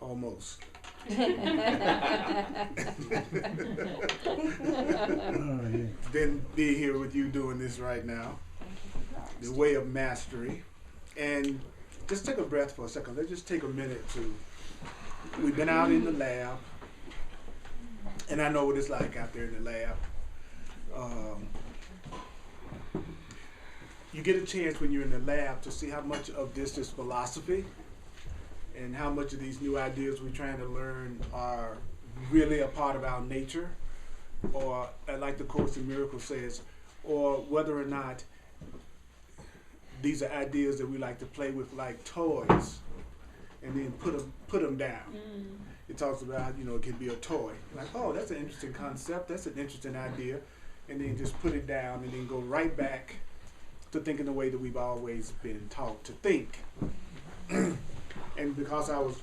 Almost. Oh, yeah. Then be here with you doing this right now. The way of mastery. And just take a breath for a second. Let's just take a minute to. We've been out in the lab, and I know what it's like out there in the lab. You get a chance when you're in the lab to see how much of this is philosophy and how much of these new ideas we're trying to learn are really a part of our nature, or like the Course in Miracles says, or whether or not these are ideas that we like to play with like toys and then put them down. It talks about, it can be a toy. Like, oh, that's an interesting concept, that's an interesting idea, and then just put it down and then go right back to thinking the way that we've always been taught to think. And because I was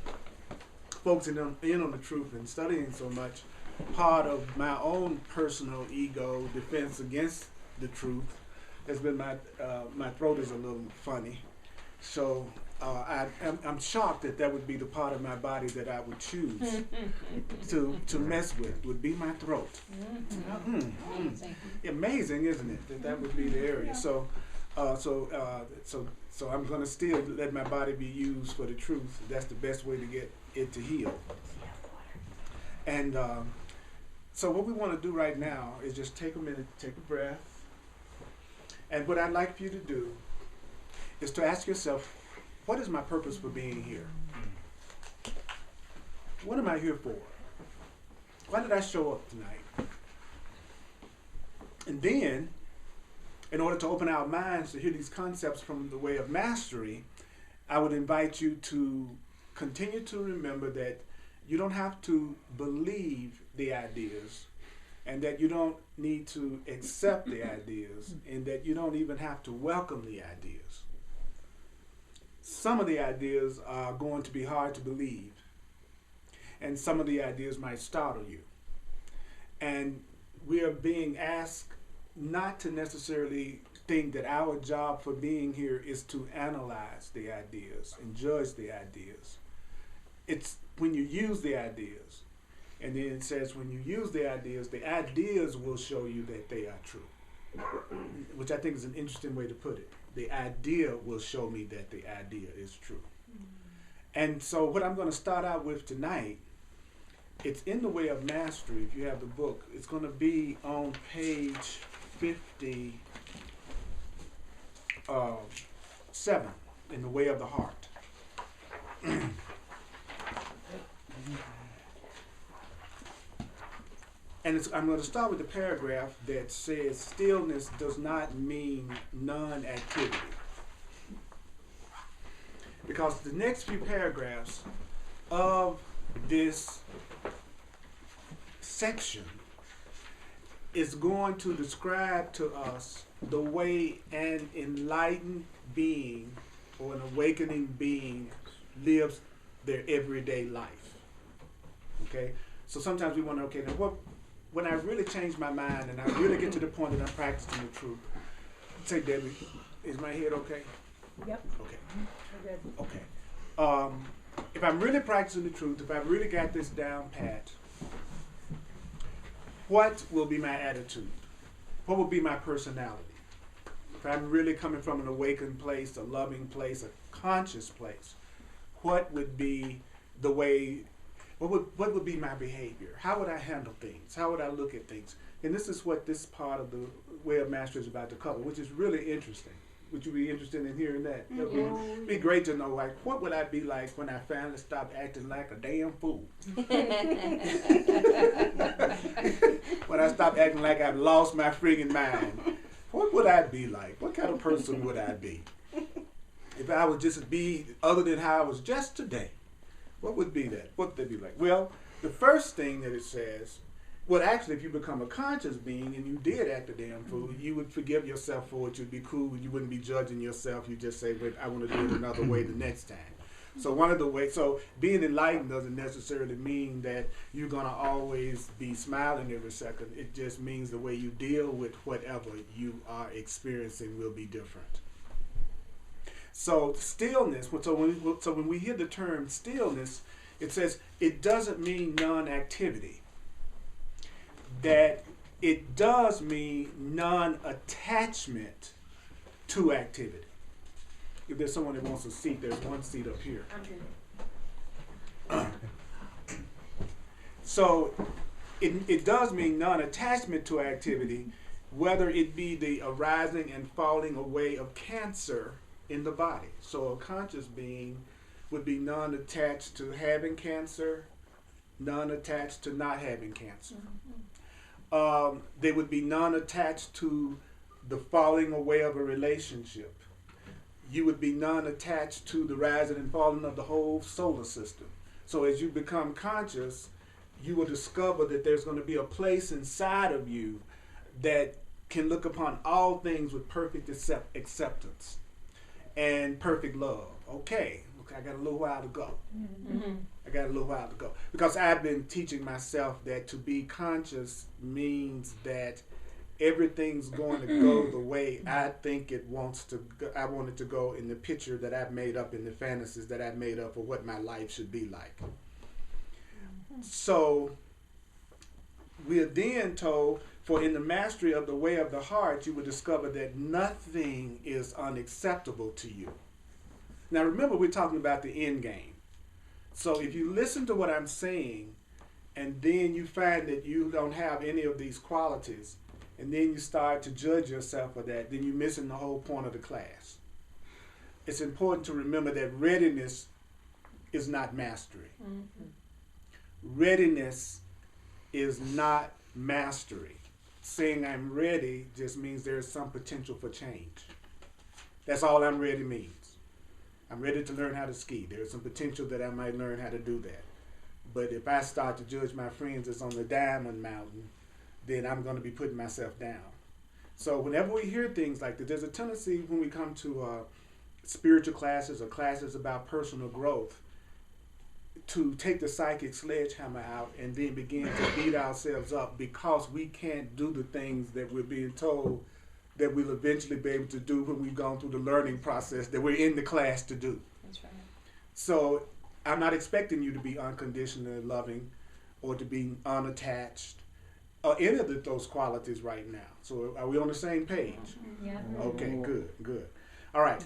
focusing in on the truth and studying so much, part of my own personal ego defense against the truth has been my throat is a little funny. So I'm shocked that would be the part of my body that I would choose to mess with, would be my throat. Amazing, isn't it? That would be the area. So I'm going to still let my body be used for the truth. That's the best way to get it to heal. And so what we want to do right now is just take a minute, take a breath. And what I'd like for you to do is to ask yourself, what is my purpose for being here? What am I here for? Why did I show up tonight? And then, in order to open our minds to hear these concepts from the way of mastery, I would invite you to continue to remember that you don't have to believe the ideas, and that you don't need to accept the ideas, and that you don't even have to welcome the ideas. Some of the ideas are going to be hard to believe, and some of the ideas might startle you. And we are being asked not to necessarily think that our job for being here is to analyze the ideas and judge the ideas. It's when you use the ideas, and then it says when you use the ideas will show you that they are true, which I think is an interesting way to put it. The idea will show me that the idea is true. And so what I'm going to start out with tonight, it's in the way of mastery. If you have the book, it's going to be on page 57, in the way of the heart. And I'm going to start with the paragraph that says stillness does not mean non-activity. Because the next few paragraphs of this section is going to describe to us the way an enlightened being or an awakening being lives their everyday life. Okay? So sometimes we wonder, okay, now when I really change my mind and I really get to the point that I'm practicing the truth, say, Debbie, is my head okay? Yep. Okay. We're good. Okay. If I'm really practicing the truth, if I really got this down pat, what will be my attitude? What will be my personality? If I'm really coming from an awakened place, a loving place, a conscious place, what would be the way, what would be my behavior? How would I handle things? How would I look at things? And this is what this part of the way of mastery is about to cover, which is really interesting. Would you be interested in hearing that? It'd be great to know, like, what would I be like when I finally stopped acting like a damn fool? When I stopped acting like I've lost my friggin' mind, what would I be like? What kind of person would I be? If I would just be other than how I was just today, what would be that? What would that be like? Well, the first thing that it says, well, actually, if you become a conscious being and you did act a damn fool, you would forgive yourself for it. You'd be cool. You wouldn't be judging yourself. You just say, "But I want to do it another way the next time." So one of the ways, so being enlightened doesn't necessarily mean that you're gonna always be smiling every second. It just means the way you deal with whatever you are experiencing will be different. So stillness. So when we hear the term stillness, It says it doesn't mean non-activity. That it does mean non-attachment to activity. If there's someone that wants a seat, there's one seat up here. So it does mean non-attachment to activity, whether it be the arising and falling away of cancer in the body. So a conscious being would be non-attached to having cancer, non-attached to not having cancer. They would be non-attached to the falling away of a relationship. You would be non-attached to the rising and falling of the whole solar system. So as you become conscious, you will discover that there's going to be a place inside of you that can look upon all things with perfect acceptance and perfect love. Okay, look, I got a little while to go. I got a little while to go. Because I've been teaching myself that to be conscious means that everything's going to go the way I think it wants to go. I want it to go in the picture that I've made up, in the fantasies that I've made up for what my life should be like. So we are then told, for in the mastery of the way of the heart, you will discover that nothing is unacceptable to you. Now remember, we're talking about the end game. So if you listen to what I'm saying, and then you find that you don't have any of these qualities, and then you start to judge yourself for that, then you're missing the whole point of the class. It's important to remember that readiness is not mastery. Readiness is not mastery. Saying I'm ready just means there's some potential for change. That's all I'm ready means. I'm ready to learn how to ski. There's some potential that I might learn how to do that. But if I start to judge my friends as on the Diamond Mountain, then I'm going to be putting myself down. So whenever we hear things like that, there's a tendency when we come to spiritual classes or classes about personal growth to take the psychic sledgehammer out and then begin to beat ourselves up because we can't do the things that we're being told that we'll eventually be able to do when we've gone through the learning process that we're in the class to do. That's right. So I'm not expecting you to be unconditionally loving or to be unattached or any of those qualities right now. So are we on the same page? Yeah. Okay, good. All right.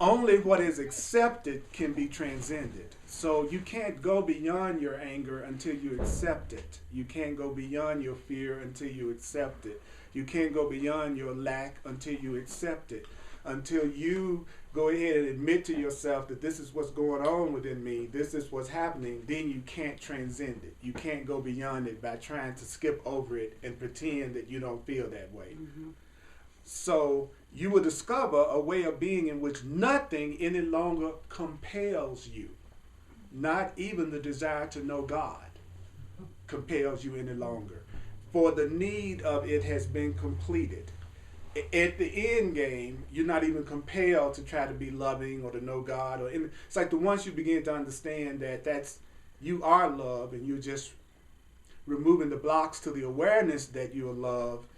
Only what is accepted can be transcended. So you can't go beyond your anger until you accept it. You can't go beyond your fear until you accept it. You can't go beyond your lack until you accept it. Until you go ahead and admit to yourself that this is what's going on within me, this is what's happening, then you can't transcend it. You can't go beyond it by trying to skip over it and pretend that you don't feel that way. So you will discover a way of being in which nothing any longer compels you. Not even the desire to know God compels you any longer. For the need of it has been completed. At the end game, you're not even compelled to try to be loving or to know God. It's like once you begin to understand that you are love and you're just removing the blocks to the awareness that you're love,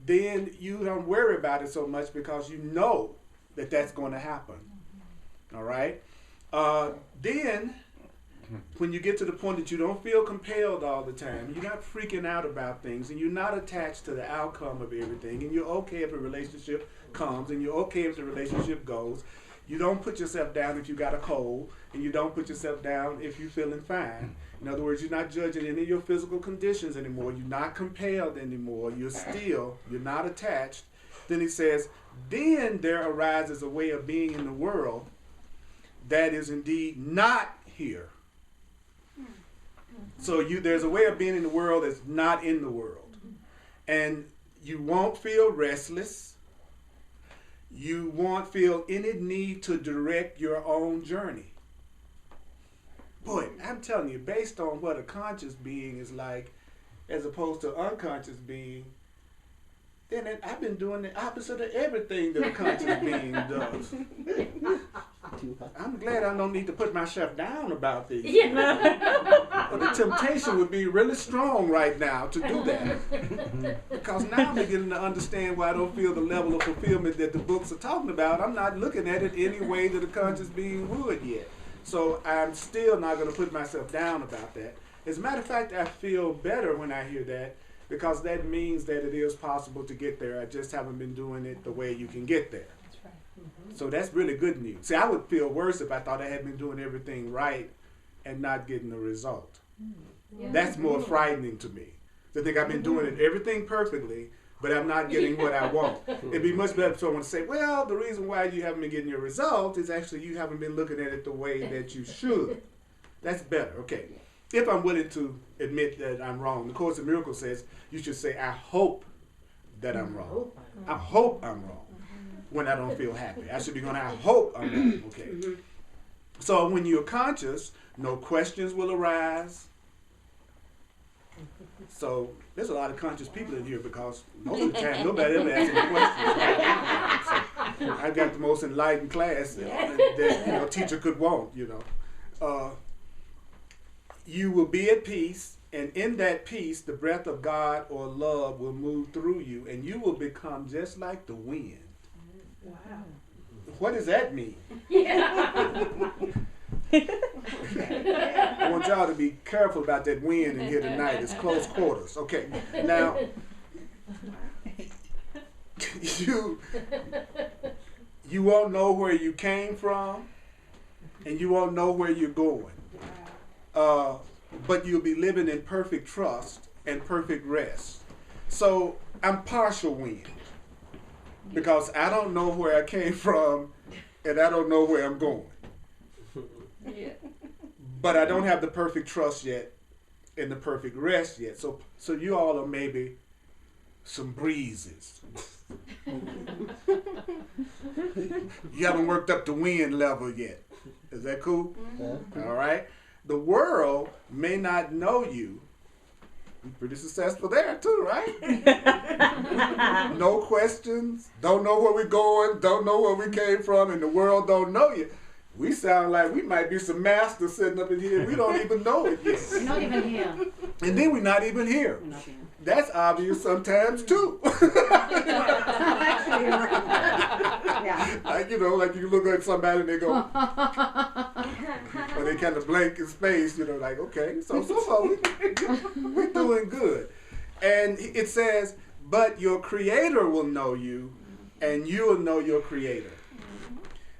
then you don't worry about it so much because you know that that's going to happen. All right? Then, when you get to the point that you don't feel compelled all the time, you're not freaking out about things, and you're not attached to the outcome of everything, and you're okay if a relationship comes, and you're okay if the relationship goes. You don't put yourself down if you got a cold, and you don't put yourself down if you're feeling fine. In other words, you're not judging any of your physical conditions anymore. You're not compelled anymore. You're not attached. Then he says, then there arises a way of being in the world that is indeed not here. So there's a way of being in the world that's not in the world. And you won't feel restless. You won't feel any need to direct your own journey. Boy, I'm telling you, based on what a conscious being is like, as opposed to unconscious being, then I've been doing the opposite of everything that a conscious being does. I'm glad I don't need to put myself down about these. But the temptation would be really strong right now to do that. Because now I'm beginning to understand why I don't feel the level of fulfillment that the books are talking about. I'm not looking at it any way that a conscious being would yet. So I'm still not going to put myself down about that. As a matter of fact, I feel better when I hear that because that means that it is possible to get there. I just haven't been doing it the way you can get there. That's right. Mm-hmm. So that's really good news. See, I would feel worse if I thought I had been doing everything right and not getting the result. Yeah. That's more frightening to me. To think I've been doing it everything perfectly, but I'm not getting what I want. It'd be much better for someone to say, well, the reason why you haven't been getting your result is actually you haven't been looking at it the way that you should. That's better, okay. If I'm willing to admit that I'm wrong. The Course in Miracles says you should say, I hope that I'm wrong. I hope I'm wrong when I don't feel happy. I should be going, I hope I'm wrong, okay. So when you're conscious, no questions will arise. So there's a lot of conscious people in here because most of the time nobody ever asks any questions. So I've got the most enlightened class that teacher could want. You will be at peace, and in that peace, the breath of God or love will move through you, and you will become just like the wind. Wow. What does that mean? Yeah. I want y'all to be careful about that wind in here tonight. It's close quarters. Okay, now you won't know where you came from, and you won't know where you're going. But you'll be living in perfect trust and perfect rest. So I'm partial wind because I don't know where I came from, and I don't know where I'm going. Yeah. But I don't have the perfect trust yet and the perfect rest yet. So you all are maybe some breezes. You haven't worked up the wind level yet. Is that cool? Mm-hmm. All right. The world may not know you. You're pretty successful there too, right? No questions. Don't know where we're going. Don't know where we came from, and the world don't know you. We sound like we might be some masters sitting up in here. We don't even know it yet. We're not even here. And then we're not even here. We're not here. That's obvious sometimes too. Actually, you're right. Yeah. Like you look at somebody and they go, or they kind of blank in space, like, okay, so far we're doing good. And it says, but your creator will know you and you will know your creator.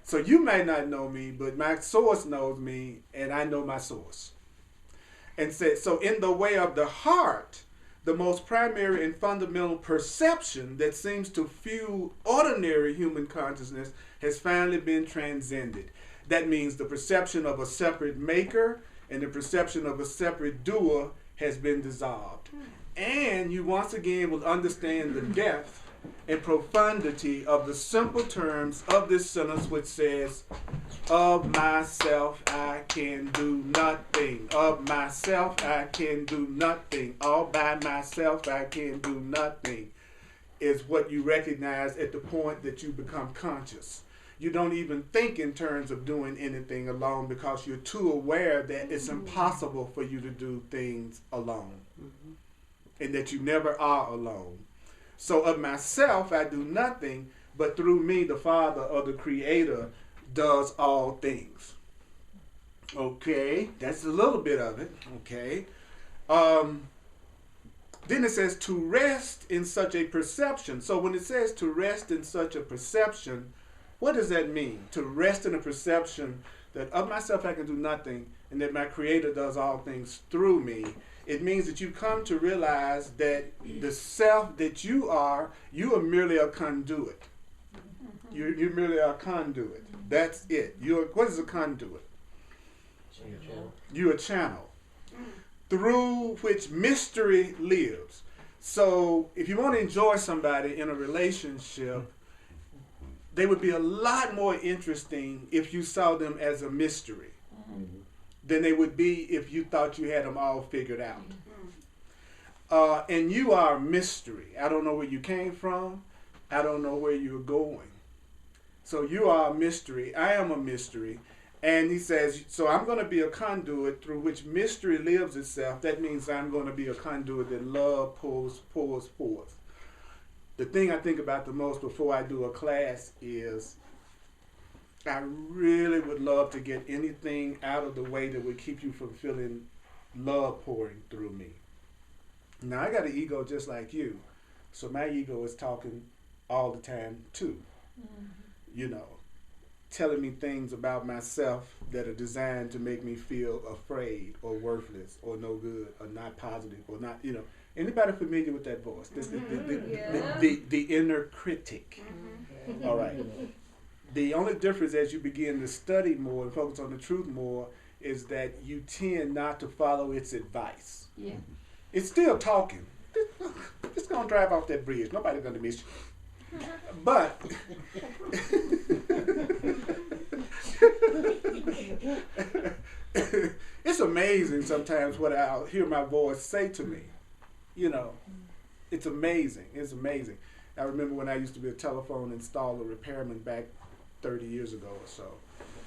So you may not know me, but my source knows me, and I know my source. And so in the way of the heart, the most primary and fundamental perception that seems to fuel ordinary human consciousness has finally been transcended. That means the perception of a separate maker and the perception of a separate doer has been dissolved. And you once again will understand the depth and profundity of the simple terms of this sentence, which says, of myself I can do nothing. Of myself I can do nothing. All by myself I can do nothing, is what you recognize at the point that you become conscious. You don't even think in terms of doing anything alone because you're too aware that it's impossible for you to do things alone, and that you never are alone. So of myself I do nothing, but through me the Father or the Creator does all things. Okay, that's a little bit of it. Okay. Then it says to rest in such a perception. So when it says to rest in such a perception, what does that mean? To rest in a perception that of myself I can do nothing and that my Creator does all things through me. It means that you come to realize that the self that you are merely a conduit. You're merely a conduit. That's it. What is a conduit? You're a channel through which mystery lives. So if you want to enjoy somebody in a relationship, they would be a lot more interesting if you saw them as a mystery than they would be if you thought you had them all figured out. And you are a mystery. I don't know where you came from. I don't know where you're going. So you are a mystery. I am a mystery. And he says, so I'm going to be a conduit through which mystery lives itself. That means I'm going to be a conduit that love pours forth. The thing I think about the most before I do a class is I really would love to get anything out of the way that would keep you from feeling love pouring through me. Now, I got an ego just like you, so my ego is talking all the time too. You know, telling me things about myself that are designed to make me feel afraid or worthless or no good or not positive or not, you know. Anybody familiar with that voice? This, the inner critic. All right. The only difference as you begin to study more and focus on the truth more is that you tend not to follow its advice. Yeah. It's still talking. Just gonna drive off that bridge. Nobody's gonna miss you. But it's amazing sometimes what I'll hear my voice say to me. You know, it's amazing. It's amazing. I remember when I used to be a telephone installer repairman back 30 years ago or so.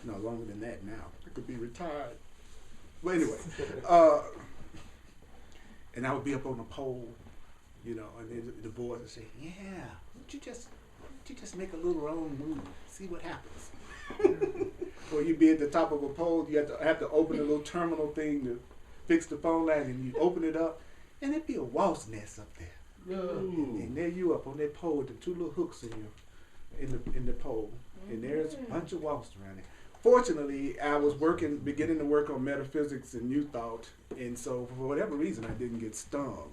No, longer than that now. I could be retired. Well, anyway, and I would be up on a pole, you know, and then the boys would say, "Yeah, would you just make a little wrong move, see what happens." Or you'd be at the top of a pole, you have to open a little terminal thing to fix the phone line, and you open it up, and it'd be a wasp nest up there. And there you up on that pole with the two little hooks in the pole, and there's a bunch of wasps around it. Fortunately, I was beginning to work on metaphysics and new thought, and so for whatever reason, I didn't get stung.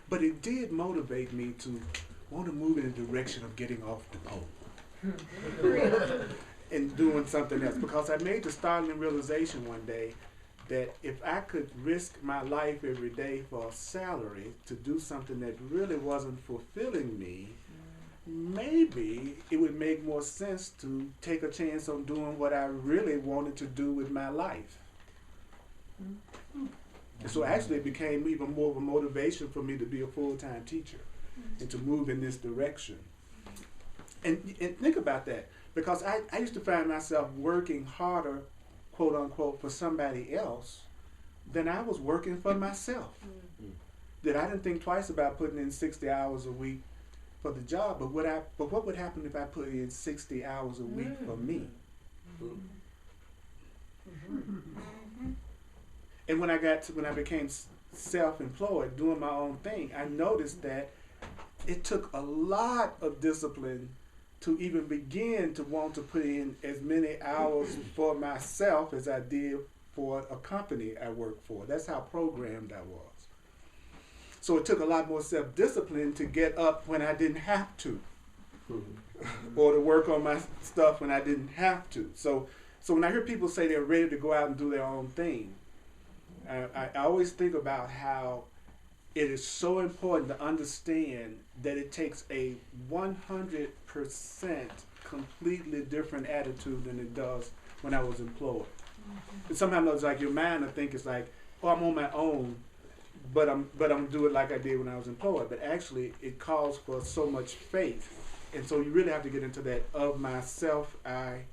But it did motivate me to want to move in the direction of getting off the pole and doing something else, because I made the startling realization one day that if I could risk my life every day for a salary to do something that really wasn't fulfilling me, maybe it would make more sense to take a chance on doing what I really wanted to do with my life. So actually it became even more of a motivation for me to be a full-time teacher and to move in this direction. And think about that, because I used to find myself working harder, quote unquote, for somebody else than I was working for myself. That I didn't think twice about putting in 60 hours a week for the job, but what would happen if I put in 60 hours a week for me? And when I became self-employed, doing my own thing, I noticed that it took a lot of discipline to even begin to want to put in as many hours for myself as I did for a company I worked for. That's how programmed I was. So it took a lot more self-discipline to get up when I didn't have to, or to work on my stuff when I didn't have to. So when I hear people say they're ready to go out and do their own thing, I always think about how it is so important to understand that it takes a 100% completely different attitude than it does when I was employed. And sometimes it's like your mind will think it's like, oh, I'm on my own, but I'm do it like I did when I was employed. But actually, it calls for so much faith, and so you really have to get into that of myself I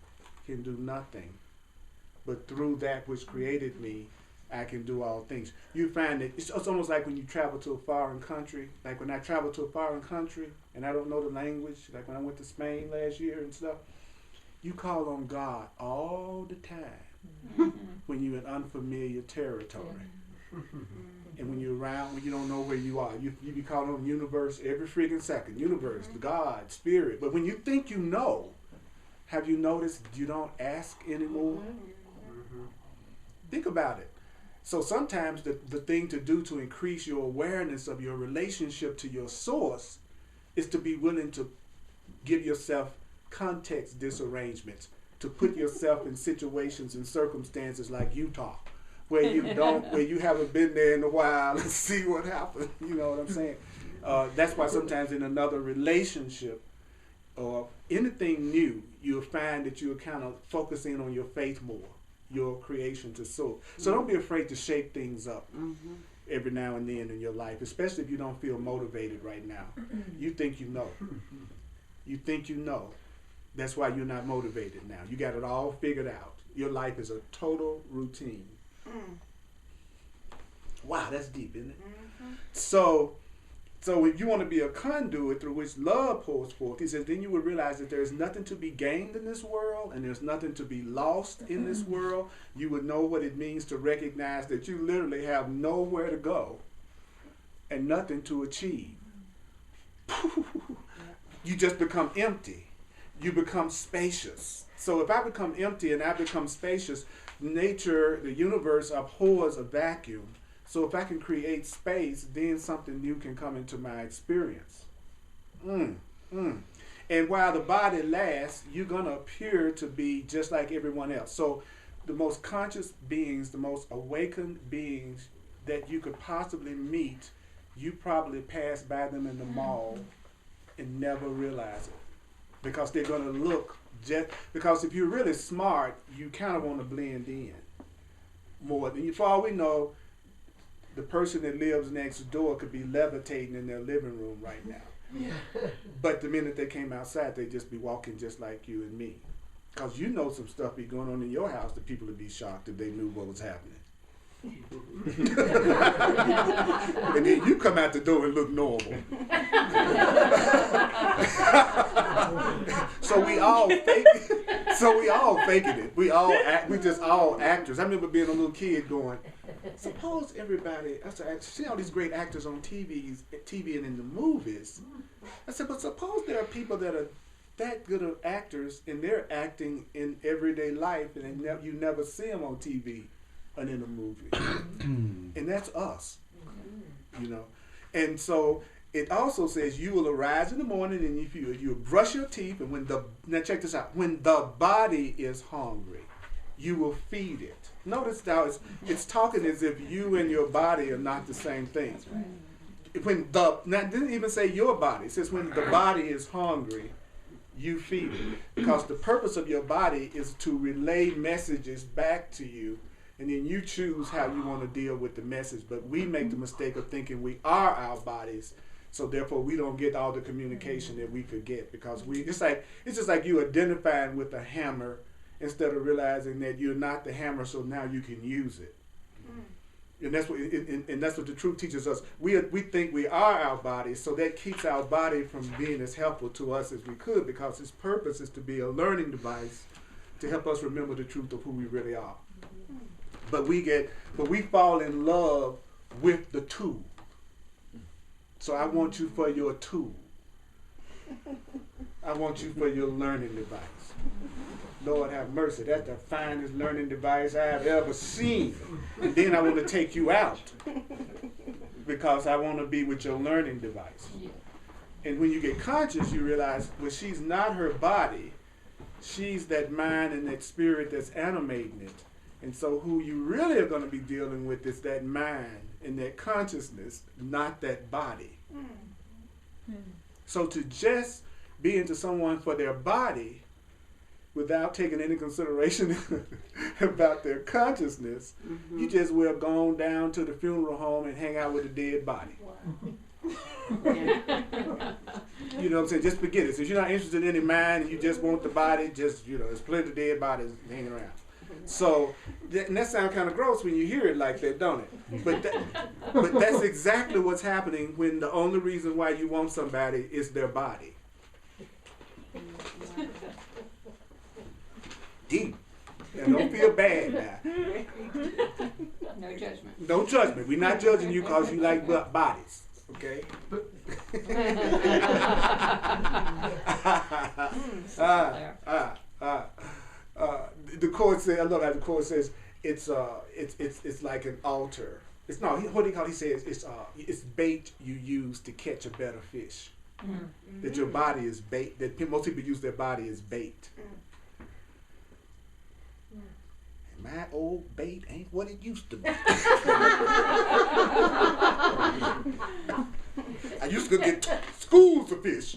can do nothing, but through that which created me, I can do all things. You find that it's almost like when you travel to a foreign country. Like when I travel to a foreign country and I don't know the language, like when I went to Spain last year and stuff, you call on God all the time when you're in unfamiliar territory. And when you're around, when you don't know where you are, you be calling on the universe every freaking second. Universe, God, spirit. But when you think you know, have you noticed you don't ask anymore? Think about it. So sometimes the thing to do to increase your awareness of your relationship to your source is to be willing to give yourself context disarrangements, to put yourself in situations and circumstances like Utah, where you haven't been there in a while, and see what happens. You know what I'm saying? That's why sometimes in another relationship or anything new, you'll find that you're kind of focusing on your faith more, your creation to soul. So don't be afraid to shake things up every now and then in your life, especially if you don't feel motivated right now. You think you know. You think you know. That's why you're not motivated now. You got it all figured out. Your life is a total routine. Wow, that's deep, isn't it? So So if you want to be a conduit through which love pours forth, he says, then you will realize that there is nothing to be gained in this world and there's nothing to be lost in this world. You would know what it means to recognize that you literally have nowhere to go and nothing to achieve. You just become empty. You become spacious. So if I become empty and I become spacious, nature, the universe abhors a vacuum. So if I can create space, then something new can come into my experience. And while the body lasts, you're going to appear to be just like everyone else. So the most conscious beings, the most awakened beings that you could possibly meet, you probably pass by them in the mall and never realize it. Because they're going to look because if you're really smart, you kind of want to blend in more. And for all we know, the person that lives next door could be levitating in their living room right now. But the minute they came outside, they'd just be walking just like you and me. Because you know some stuff be going on in your house that people would be shocked if they knew what was happening. And then you come out the door and look normal. So we all fake it. So we all faking it. We just all actors. I remember being a little kid going, suppose everybody, I see all these great actors on TV and in the movies. I said, but suppose there are people that are that good of actors and they're acting in everyday life and you never see them on TV and in a movie. And that's us, you know. And so it also says you will arise in the morning and if you brush your teeth, and now check this out, when the body is hungry, you will feed it. Notice how it's talking as if you and your body are not the same thing. Now it didn't even say your body. It says when the body is hungry, you feed it. Because the purpose of your body is to relay messages back to you, and then you choose how you want to deal with the message. But we make the mistake of thinking we are our bodies, so therefore we don't get all the communication that we could get. Because it's just like you identifying with a hammer instead of realizing that you're not the hammer, so now you can use it. And that's what the truth teaches us. We think we are our bodies, so that keeps our body from being as helpful to us as we could, because its purpose is to be a learning device to help us remember the truth of who we really are. But we fall in love with the tool. So I want you for your tool. I want you for your learning device. Lord have mercy, that's the finest learning device I have ever seen. And then I want to take you out because I want to be with your learning device. And when you get conscious, you realize, well, she's not her body. She's that mind and that spirit that's animating it. And so who you really are going to be dealing with is that mind and that consciousness, not that body. So to just be into someone for their body without taking any consideration about their consciousness, you just will go on down to the funeral home and hang out with a dead body. You know what I'm saying? Just forget it. So if you're not interested in any mind and you just want the body, just, there's plenty of dead bodies hanging around. So, and that sounds kind of gross when you hear it like that, don't it? But that's exactly what's happening when the only reason why you want somebody is their body. Deep. And don't feel bad now. No judgment. No judgment. We're not judging you because you like bodies. Okay? The Court says, I love how the Court says it's like an altar. It's no, what do you call it? He says it's bait you use to catch a better fish. That your body is bait. That most people use their body as bait. My old bait ain't what it used to be. I used to get schools of fish.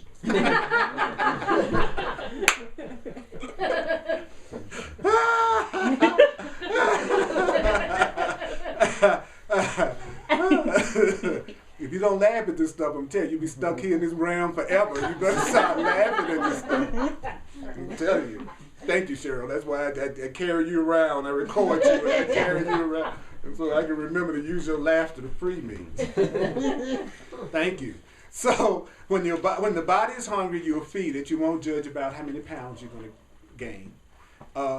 If you don't laugh at this stuff, I'm telling you, you'll be stuck here in this realm forever. You better stop laughing at this stuff. I'm telling you. Thank you, Cheryl. That's why I carry you around. I record you and I carry you around. And so I can remember to use your laughter to free me. Thank you. So when the body is hungry, you'll feed it. You won't judge about how many pounds you're going to gain.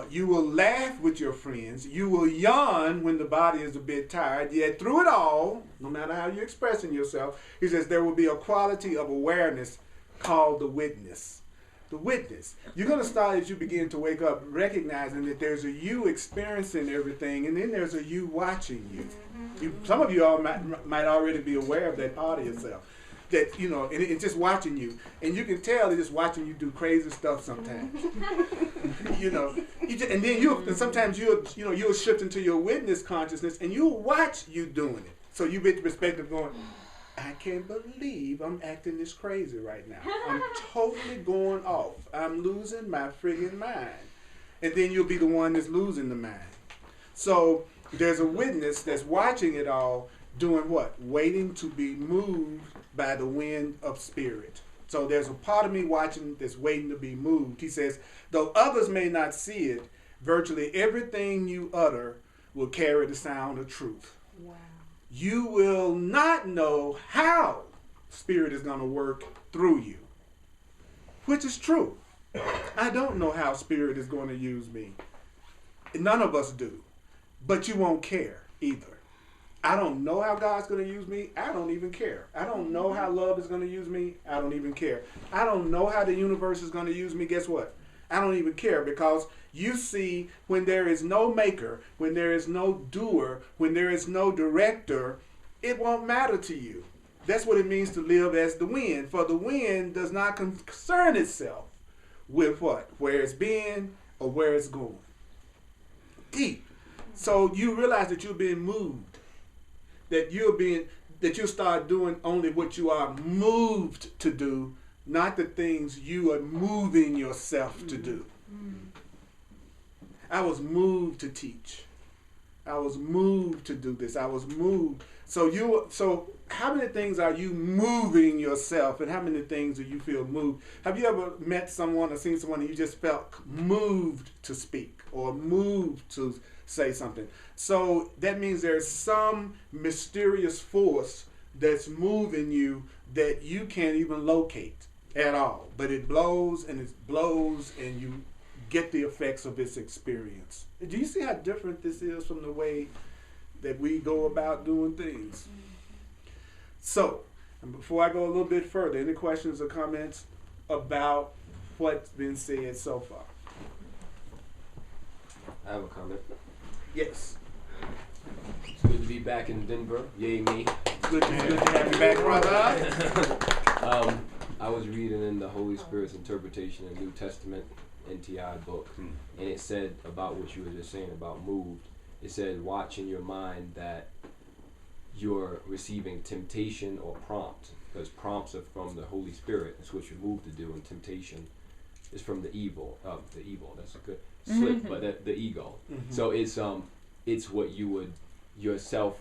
You will laugh with your friends. You will yawn when the body is a bit tired. Yet through it all, no matter how you're expressing yourself, he says there will be a quality of awareness called the witness. The witness. You're going to start as you begin to wake up recognizing that there's a you experiencing everything, and then there's a you watching you. Some of you all might already be aware of that part of yourself. That, you know, and it's just watching you. And you can tell it's just watching you do crazy stuff sometimes. You know, and then sometimes you'll shift into your witness consciousness and you'll watch you doing it. So you get the perspective going, I can't believe I'm acting this crazy right now. I'm totally going off. I'm losing my friggin' mind. And then you'll be the one that's losing the mind. So there's a witness that's watching it all, doing what? Waiting to be moved by the wind of spirit. So there's a part of me watching that's waiting to be moved. He says, though others may not see it, virtually everything you utter will carry the sound of truth. Wow. You will not know how spirit is going to work through you, which is true. I don't know how spirit is going to use me. None of us do. But you won't care either. I don't know how God's going to use me. I don't even care. I don't know how love is going to use me. I don't even care. I don't know how the universe is going to use me. Guess what? I don't even care, because you see, when there is no maker, when there is no doer, when there is no director, it won't matter to you. That's what it means to live as the wind. For the wind does not concern itself with what? Where it's been or where it's going. Deep. So you realize that you're being moved. That you'll start doing only what you are moved to do, not the things you are moving yourself to do. I was moved to teach. I was moved to do this. I was moved. So how many things are you moving yourself, and how many things do you feel moved? Have you ever met someone or seen someone and you just felt moved to speak or moved to say something? So that means there's some mysterious force that's moving you that you can't even locate at all. But it blows and you get the effects of its experience. Do you see how different this is from the way that we go about doing things? So, and before I go a little bit further, any questions or comments about what's been said so far? I have a comment. Yes. It's good to be back in Denver. Yay me. Good to have you back, brother. I was reading in the Holy Spirit's Interpretation of New Testament NTI book, and it said about what you were just saying about moved. It said, watch in your mind that you're receiving temptation or prompt, because prompts are from the Holy Spirit. That's what you're moved to do, and temptation is from the evil. That's a good slip, but the ego. So it's what you would your self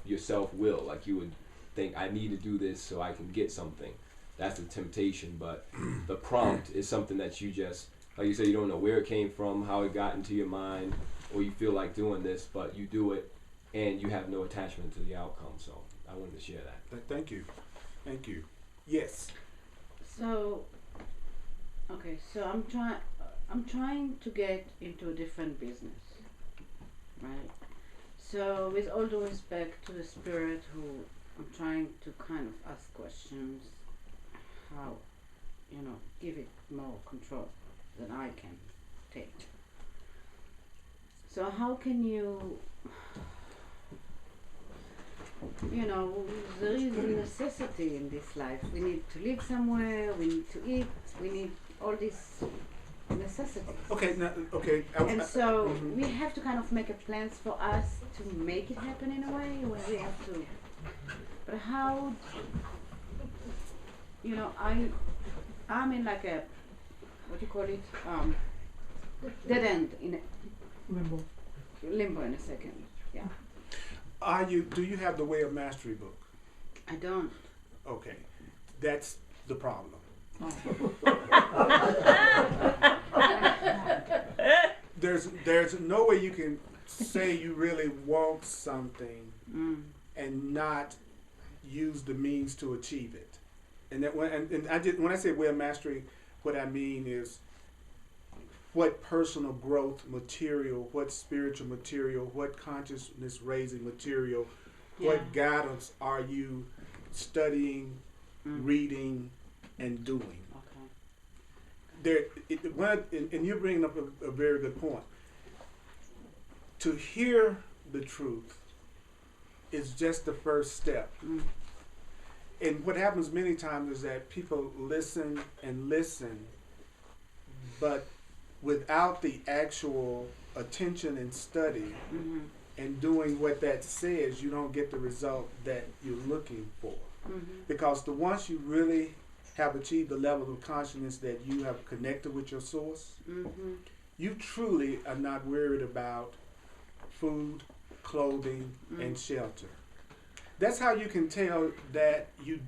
will, like you would think, I need to do this so I can get something. That's the temptation. But the prompt is something that you just, like you said, you don't know where it came from, how it got into your mind, or you feel like doing this, but you do it and you have no attachment to the outcome. So I wanted to share that. Thank you. Yes. So, okay, so I'm trying to get into a different business, right? So with all due respect to the spirit, who I'm trying to kind of ask questions, how, give it more control than I can take. So how can you, there is a necessity in this life. We need to live somewhere, we need to eat, we need all these necessities. Okay, And so we have to kind of make a plans for us to make it happen in a way when we have to. But how, I'm in like a, what do you call it? Dead end in a limbo in a second. Yeah. Do you have the Way of Mastery book? I don't. Okay, that's the problem. There's no way you can say you really want something and not use the means to achieve it. And that when I say way of mastery, what I mean is what personal growth material, what spiritual material, what consciousness raising material, what guidance are you studying, reading, and doing? And you're bringing up a very good point. To hear the truth is just the first step. And what happens many times is that people listen and listen, but without the actual attention and study and doing what that says, you don't get the result that you're looking for. Because once you really have achieved the level of consciousness that you have connected with your source, you truly are not worried about food, clothing, and shelter. That's how you can tell that you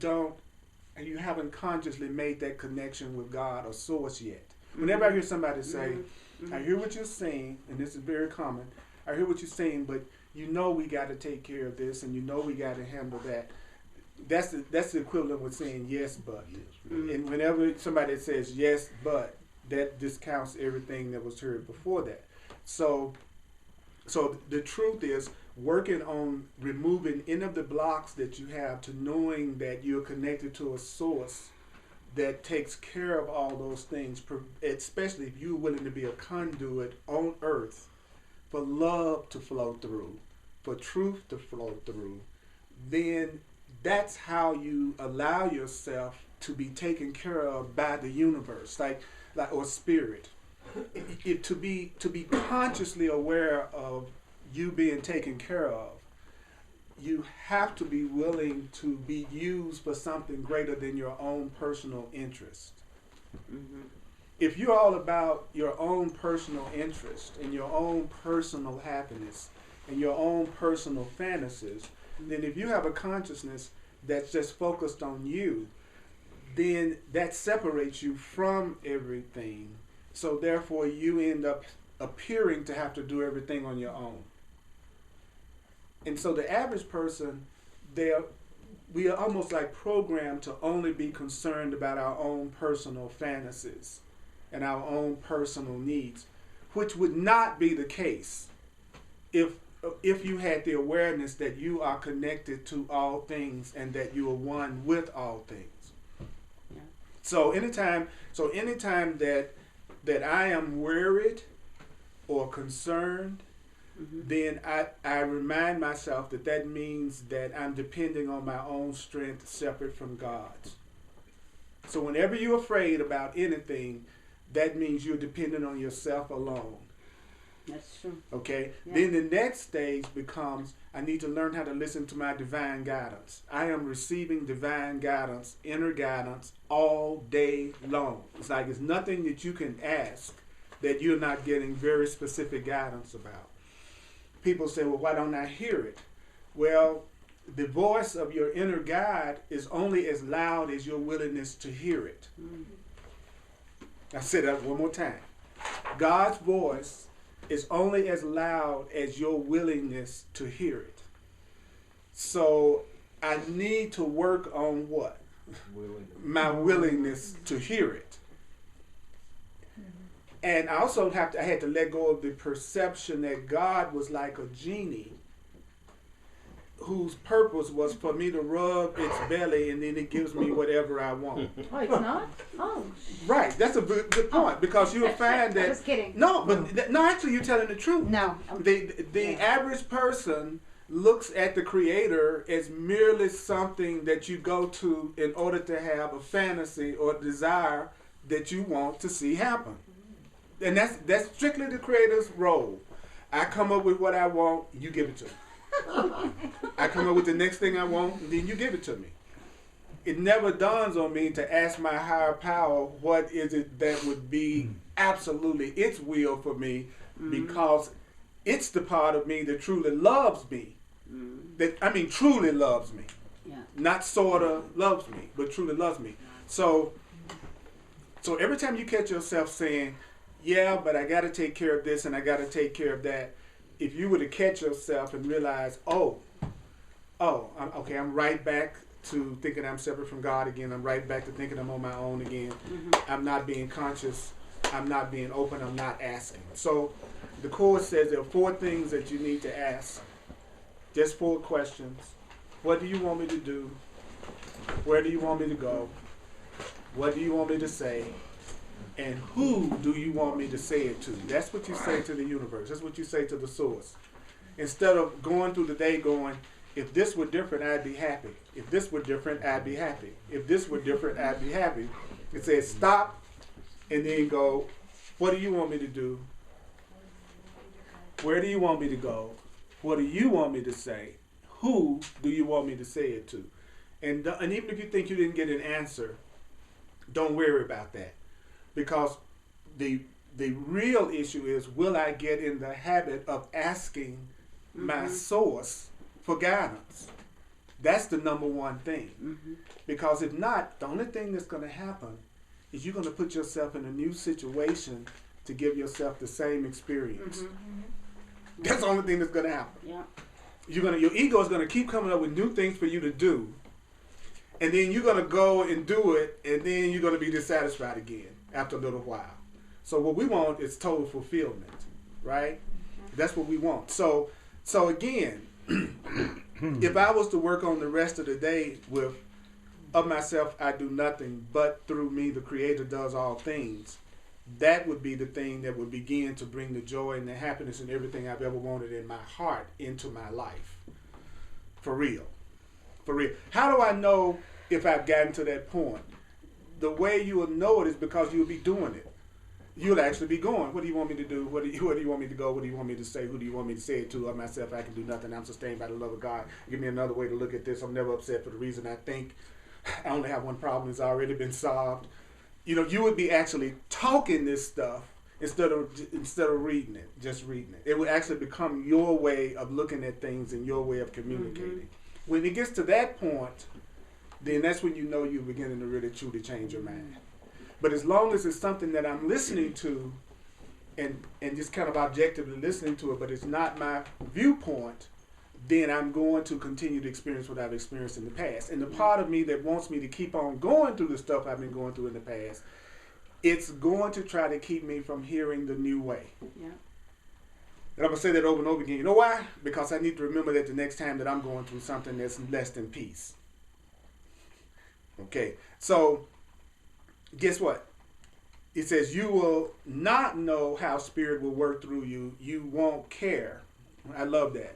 haven't consciously made that connection with God or source yet. Whenever I hear somebody say, I hear what you're saying, and this is very common, I hear what you're saying, but you know we got to take care of this, and you know we got to handle that. That's the equivalent with saying yes, but. And whenever somebody says yes, but, that discounts everything that was heard before that. So the truth is, working on removing any of the blocks that you have to knowing that you're connected to a source that takes care of all those things, especially if you're willing to be a conduit on earth for love to flow through, for truth to flow through, then that's how you allow yourself to be taken care of by the universe, like or spirit. To be consciously aware of you being taken care of, you have to be willing to be used for something greater than your own personal interest. If you're all about your own personal interest and your own personal happiness and your own personal fantasies, then if you have a consciousness that's just focused on you, then that separates you from everything. So therefore you end up appearing to have to do everything on your own. And so the average person, we are almost like programmed to only be concerned about our own personal fantasies and our own personal needs, which would not be the case if you had the awareness that you are connected to all things and that you are one with all things. Yeah. So anytime that I am worried or concerned, then I remind myself that means that I'm depending on my own strength separate from God's. So whenever you're afraid about anything, that means you're dependent on yourself alone. That's true. Okay? Yeah. Then the next stage becomes, I need to learn how to listen to my divine guidance. I am receiving divine guidance, inner guidance, all day long. It's like it's nothing that you can ask that you're not getting very specific guidance about. People say, well, why don't I hear it? Well, the voice of your inner guide is only as loud as your willingness to hear it. I'll say that one more time. God's voice is only as loud as your willingness to hear it. So I need to work on what? My willingness to hear it. And I also I had to let go of the perception that God was like a genie whose purpose was for me to rub its belly and then it gives me whatever I want. Oh, it's not? Oh. Right. That's a good point because you'll find that... Just kidding. No, but no, actually you're telling the truth. No. The average person looks at the Creator as merely something that you go to in order to have a fantasy or desire that you want to see happen. And that's strictly the Creator's role. I come up with what I want, you give it to me. I come up with the next thing I want, and then you give it to me. It never dawns on me to ask my higher power what is it that would be absolutely its will for me, because it's the part of me that truly loves me. Truly loves me. Yeah. Not sorta loves me, but truly loves me. So every time you catch yourself saying, yeah, but I got to take care of this and I got to take care of that, if you were to catch yourself and realize, I'm right back to thinking I'm separate from God again. I'm right back to thinking I'm on my own again. I'm not being conscious. I'm not being open. I'm not asking. So the Course says there are 4 things that you need to ask. Just 4 questions. What do you want me to do? Where do you want me to go? What do you want me to say? And who do you want me to say it to? That's what you say to the universe. That's what you say to the source. Instead of going through the day going, if this were different, I'd be happy. If this were different, I'd be happy. If this were different, I'd be happy. It says stop and then go, what do you want me to do? Where do you want me to go? What do you want me to say? Who do you want me to say it to? And even if you think you didn't get an answer, don't worry about that. Because the real issue is, will I get in the habit of asking my source for guidance? That's the number one thing. Because if not, the only thing that's going to happen is you're going to put yourself in a new situation to give yourself the same experience. That's the only thing that's going to happen. Yeah. Your ego is going to keep coming up with new things for you to do. And then you're going to go and do it, and then you're going to be dissatisfied again after a little while. So what we want is total fulfillment, right? That's what we want. So again, if I was to work on the rest of the day with, of myself I do nothing, but through me the Creator does all things, that would be the thing that would begin to bring the joy and the happiness and everything I've ever wanted in my heart into my life. For real. For real. How do I know if I've gotten to that point? The way you will know it is because you'll be doing it. You'll actually be going, what do you want me to do? Where do you want me to go? What do you want me to say? Who do you want me to say it to? Of myself, I can do nothing. I'm sustained by the love of God. Give me another way to look at this. I'm never upset for the reason I think. I only have one problem. It's already been solved. You know, you would be actually talking this stuff instead of reading it, just reading it. It would actually become your way of looking at things and your way of communicating. When it gets to that point, then that's when you know you're beginning to really truly change your mind. But as long as it's something that I'm listening to and just kind of objectively listening to it, but it's not my viewpoint, then I'm going to continue to experience what I've experienced in the past. And the part of me that wants me to keep on going through the stuff I've been going through in the past, it's going to try to keep me from hearing the new way. Yeah. And I'm going to say that over and over again. You know why? Because I need to remember that the next time that I'm going through something that's less than peace. Okay, so guess what? It says you will not know how Spirit will work through you. You won't care. I love that.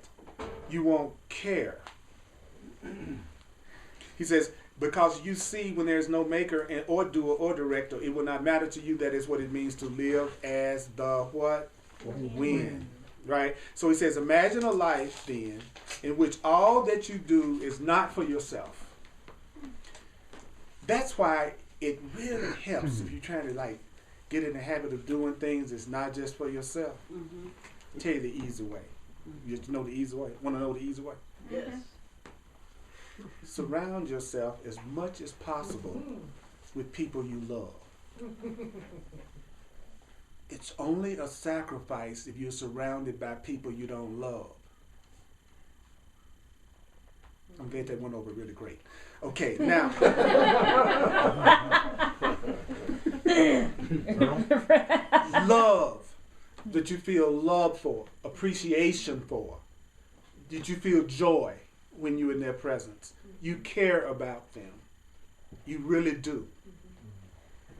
You won't care. He says, because you see when there's no maker and or doer or director, it will not matter to you. That is what it means to live as the what? Wind. Right? So he says, imagine a life then in which all that you do is not for yourself. That's why it really helps if you're trying to like get in the habit of doing things that's not just for yourself. I'll tell you the easy way. You know the easy way? Want to know the easy way? Yes. Surround yourself as much as possible with people you love. It's only a sacrifice if you're surrounded by people you don't love. I'm glad that went over really great. Okay, now. Love. That you feel love for, appreciation for. Did you feel joy when you're in their presence? You care about them. You really do.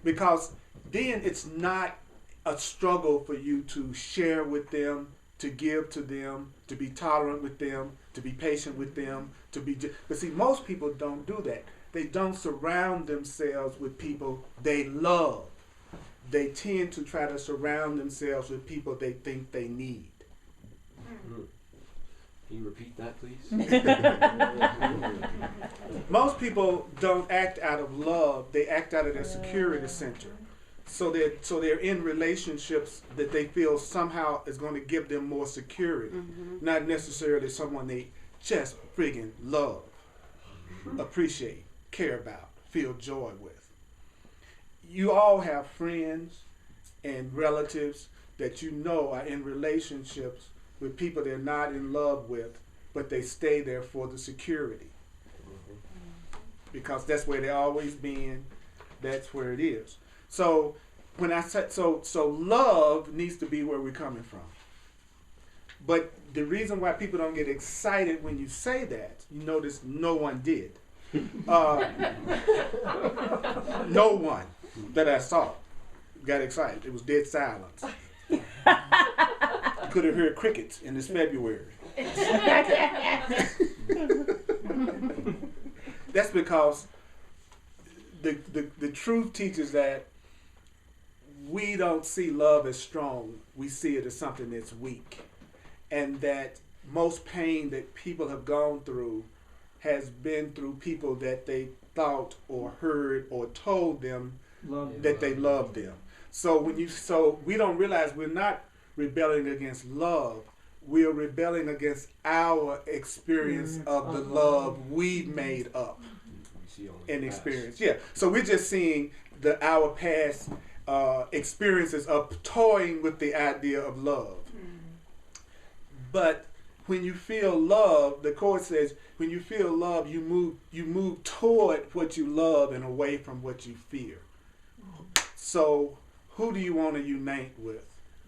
Because then it's not a struggle for you to share with them, to give to them, to be tolerant with them, to be patient with them, to be... But see, most people don't do that. They don't surround themselves with people they love. They tend to try to surround themselves with people they think they need. Can you repeat that, please? Most people don't act out of love. They act out of their security center. So they're in relationships that they feel somehow is going to give them more security. Not necessarily someone they just friggin' love, appreciate, care about, feel joy with. You all have friends and relatives that you know are in relationships with people they're not in love with, but they stay there for the security. because that's where they always been. That's where it is. So when I said so love needs to be where we're coming from. But the reason why people don't get excited when you say that, you notice no one did. No one that I saw got excited. It was dead silence. You could have heard crickets in this February. That's because the truth teaches that we don't see love as strong. We see it as something that's weak. And that most pain that people have gone through has been through people that they thought or heard or told them that they loved them. So we don't realize we're not rebelling against love. We are rebelling against our experience of the love we've made up and experienced. Yeah. So we're just seeing our past experiences of toying with the idea of love. But when you feel love, the Court says, when you feel love, you move toward what you love and away from what you fear. So who do you want to unite with?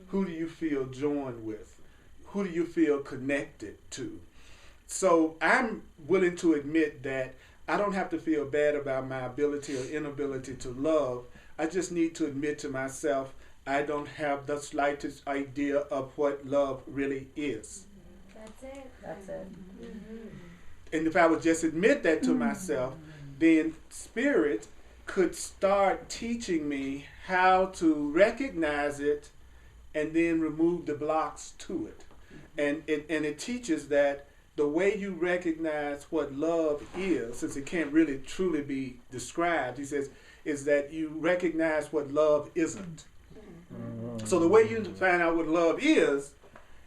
Who do you feel joined with? Who do you feel connected to? So I'm willing to admit that I don't have to feel bad about my ability or inability to love. I just need to admit to myself I don't have the slightest idea of what love really is. That's it. That's it. Mm-hmm. And if I would just admit that to myself, then Spirit could start teaching me how to recognize it and then remove the blocks to it. And it teaches that the way you recognize what love is, since it can't really truly be described, he says, is that you recognize what love isn't. So the way you find out what love is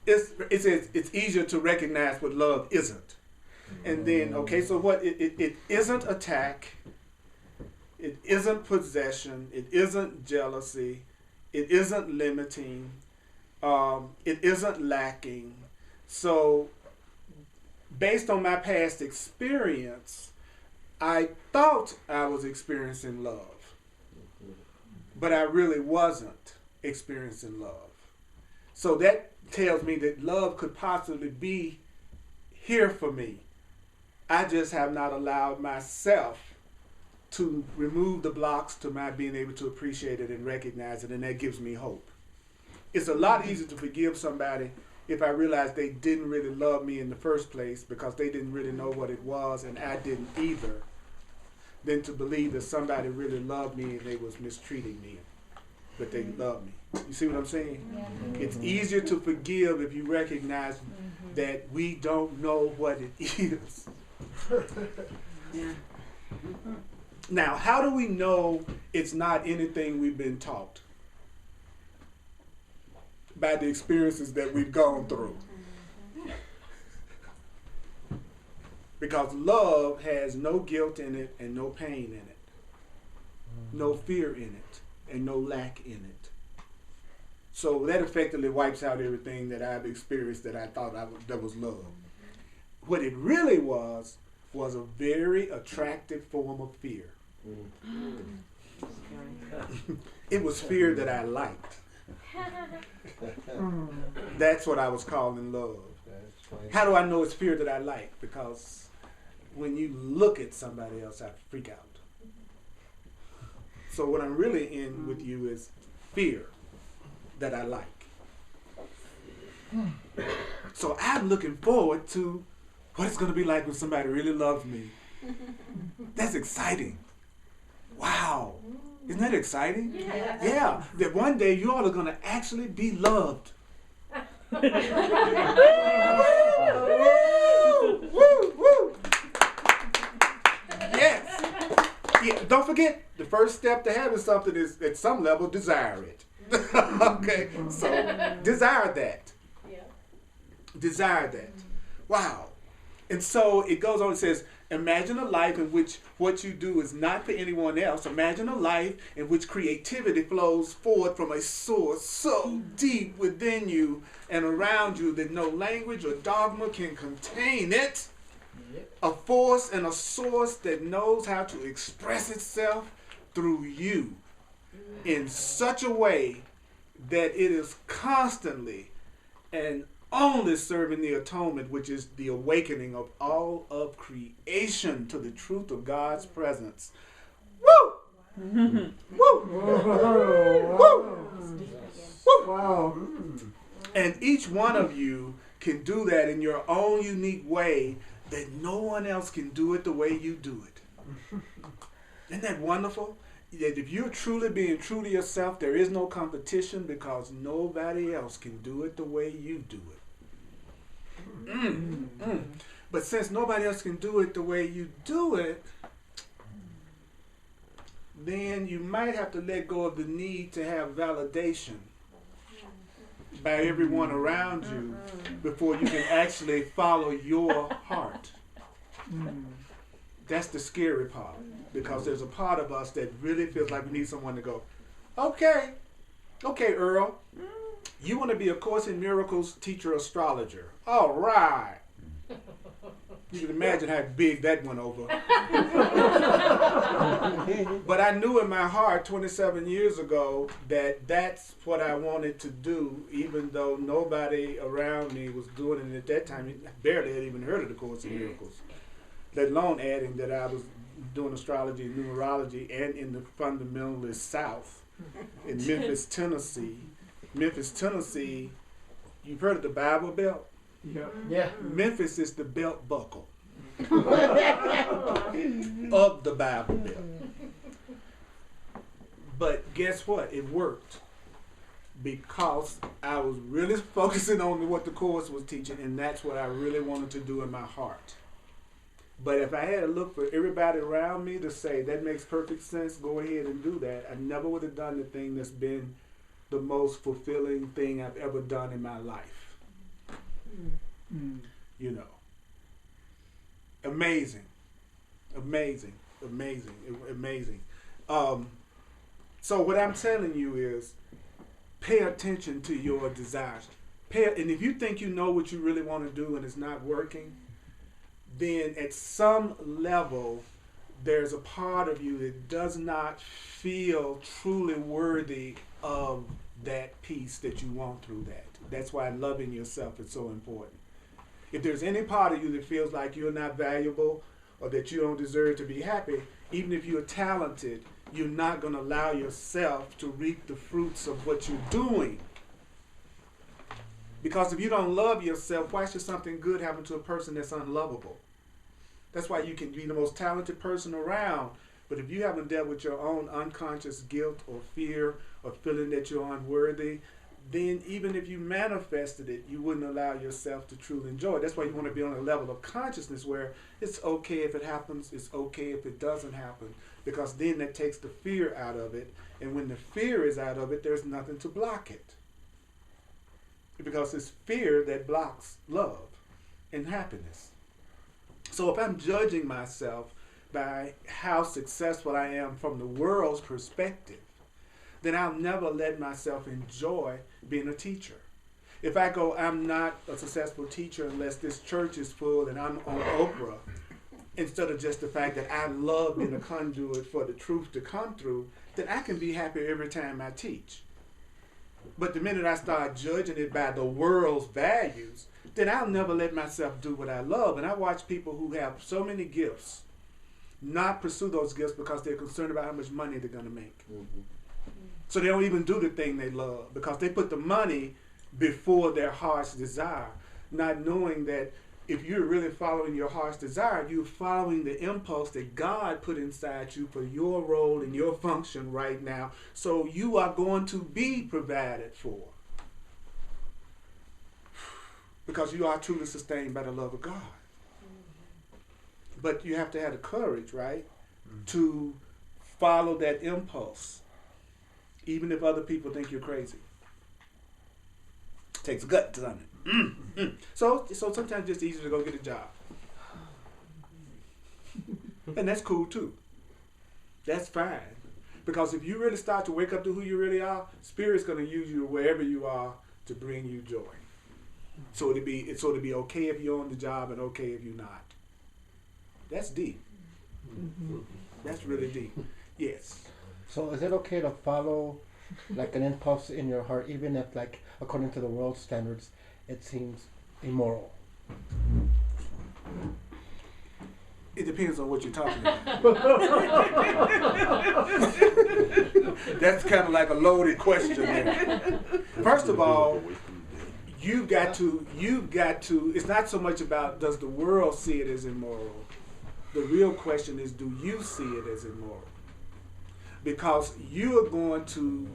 it's easier to recognize what love isn't. And then, okay, so what it isn't attack, it isn't possession, it isn't jealousy, it isn't limiting, it isn't lacking. So based on my past experience, I thought I was experiencing love, but I really wasn't experiencing love. So that tells me that love could possibly be here for me. I just have not allowed myself to remove the blocks to my being able to appreciate it and recognize it, and that gives me hope. It's a lot easier to forgive somebody if I realize they didn't really love me in the first place because they didn't really know what it was and I didn't either, than to believe that somebody really loved me and they was mistreating me, but they loved me. You see what I'm saying? Yeah. It's easier to forgive if you recognize that we don't know what it is. Yeah. Now, how do we know it's not anything we've been taught? By the experiences that we've gone through. Because love has no guilt in it and no pain in it. No fear in it and no lack in it. So that effectively wipes out everything that I've experienced that I thought that was love. What it really was a very attractive form of fear. It was fear that I liked. That's what I was calling love. How do I know it's fear that I like? Because when you look at somebody else, I freak out. So what I'm really in with you is fear that I like. So I'm looking forward to what it's going to be like when somebody really loves me. That's exciting. Wow. Isn't that exciting? Yeah. That one day you all are going to actually be loved. Woo, woo, woo. Yes. Yeah. Don't forget, the first step to having something is, at some level, desire it. Okay. So, desire that. Yeah. Desire that. Wow. And so it goes on and says, imagine a life in which what you do is not for anyone else. Imagine a life in which creativity flows forward from a source so deep within you and around you that no language or dogma can contain it. A force and a source that knows how to express itself through you in such a way that it is constantly and only serving the atonement, which is the awakening of all of creation to the truth of God's presence. Woo! Woo! Woo! Woo! Wow. And each one of you can do that in your own unique way that no one else can do it the way you do it. Isn't that wonderful? That if you're truly being true to yourself, there is no competition because nobody else can do it the way you do it. But since nobody else can do it the way you do it, then you might have to let go of the need to have validation by everyone around you before you can actually follow your heart. That's the scary part, because there's a part of us that really feels like we need someone to go, okay, Earl, you want to be a Course in Miracles teacher astrologer. All right. You can imagine how big that went over. But I knew in my heart 27 years ago that that's what I wanted to do, even though nobody around me was doing it at that time. I barely had even heard of the Course in Miracles, let alone adding that I was doing astrology and numerology and in the fundamentalist South in Memphis, Tennessee. Memphis, Tennessee, you've heard of the Bible Belt? Yeah. Memphis is the belt buckle of the Bible Belt. But guess what? It worked because I was really focusing on what the Course was teaching, and that's what I really wanted to do in my heart. But if I had to look for everybody around me to say, that makes perfect sense, go ahead and do that, I never would have done the thing that's been the most fulfilling thing I've ever done in my life. You know, amazing. So what I'm telling you is, pay attention to your desires. And if you think you know what you really want to do and it's not working, then at some level there's a part of you that does not feel truly worthy of that peace that you want through that. That's why loving yourself is so important. If there's any part of you that feels like you're not valuable or that you don't deserve to be happy, even if you're talented, you're not going to allow yourself to reap the fruits of what you're doing. Because if you don't love yourself, why should something good happen to a person that's unlovable? That's why you can be the most talented person around, but if you haven't dealt with your own unconscious guilt or fear or feeling that you're unworthy, then even if you manifested it, you wouldn't allow yourself to truly enjoy it. That's why you want to be on a level of consciousness where it's okay if it happens, it's okay if it doesn't happen, because then that takes the fear out of it, and when the fear is out of it, there's nothing to block it. Because it's fear that blocks love and happiness. So if I'm judging myself by how successful I am from the world's perspective, then I'll never let myself enjoy being a teacher. If I go, I'm not a successful teacher unless this church is full and I'm on Oprah, instead of just the fact that I love being a conduit for the truth to come through, then I can be happy every time I teach. But the minute I start judging it by the world's values, then I'll never let myself do what I love. And I watch people who have so many gifts not pursue those gifts because they're concerned about how much money they're going to make. So they don't even do the thing they love because they put the money before their heart's desire, not knowing that if you're really following your heart's desire, you're following the impulse that God put inside you for your role and your function right now. So you are going to be provided for because you are truly sustained by the love of God. But you have to have the courage, right, to follow that impulse, even if other people think you're crazy. It takes guts, doesn't it? So sometimes it's easier to go get a job. And that's cool too. That's fine. Because if you really start to wake up to who you really are, Spirit's going to use you wherever you are to bring you joy. So it'll be okay if you're on the job and okay if you're not. That's deep. That's really deep. Yes. So is it okay to follow like an impulse in your heart, even if like according to the world standards it seems immoral? It depends on what you're talking about. That's kind of like a loaded question there. First of all, you've got to, it's not so much about does the world see it as immoral. The real question is, do you see it as immoral? Because you are going to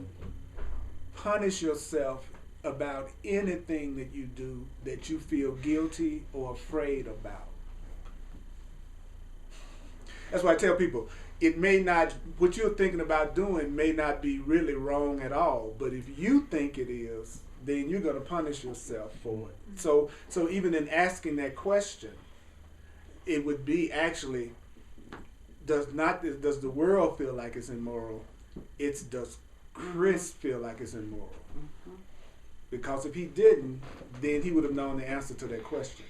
punish yourself about anything that you do that you feel guilty or afraid about. That's why I tell people, it may not, what you're thinking about doing may not be really wrong at all, but if you think it is, then you're going to punish yourself for it. So even in asking that question, it would be actually, does the world feel like it's immoral? Does Chris feel like it's immoral? Because if he didn't, then he would have known the answer to that question.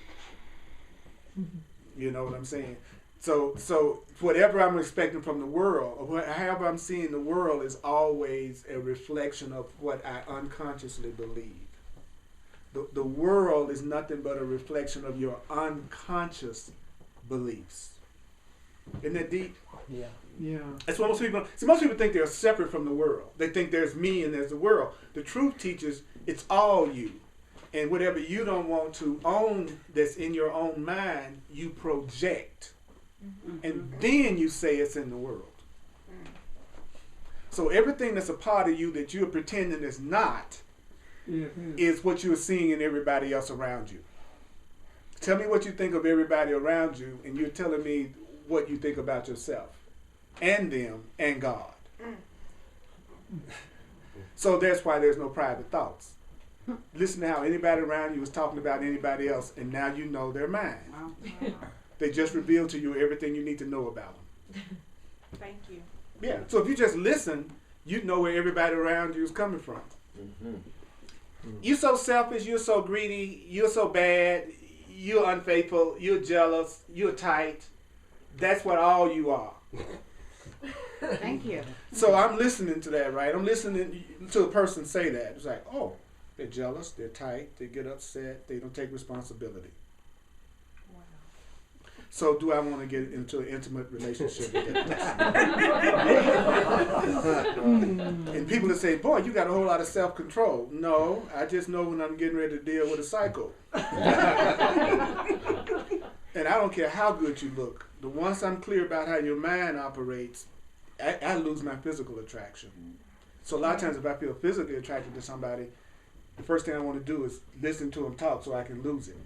You know what I'm saying? So whatever I'm expecting from the world, or however I'm seeing the world, is always a reflection of what I unconsciously believe. The world is nothing but a reflection of your unconscious beliefs. Isn't that deep? Yeah. Yeah. That's what most people think they're separate from the world. They think there's me and there's the world. The truth teaches it's all you. And whatever you don't want to own that's in your own mind, you project. And then you say it's in the world. So everything that's a part of you that you're pretending is not is what you're seeing in everybody else around you. Tell me what you think of everybody around you, and you're telling me what you think about yourself and them and God. So that's why there's no private thoughts. Listen to how anybody around you is talking about anybody else, and now you know their mind. They just revealed to you everything you need to know about them. Thank you. Yeah. So if you just listen, you'd know where everybody around you is coming from. You're so selfish, you're so greedy, you're so bad, you're unfaithful, you're jealous, you're tight. That's what all you are. Thank you. So I'm listening to that, right? I'm listening to a person say that. It's like, oh, they're jealous, they're tight, they get upset, they don't take responsibility. Wow. So do I want to get into an intimate relationship with that person? And people that say, boy, you got a whole lot of self-control. No, I just know when I'm getting ready to deal with a psycho. And I don't care how good you look. Once I'm clear about how your mind operates, I lose my physical attraction. So a lot of times if I feel physically attracted to somebody, the first thing I want to do is listen to him talk so I can lose him.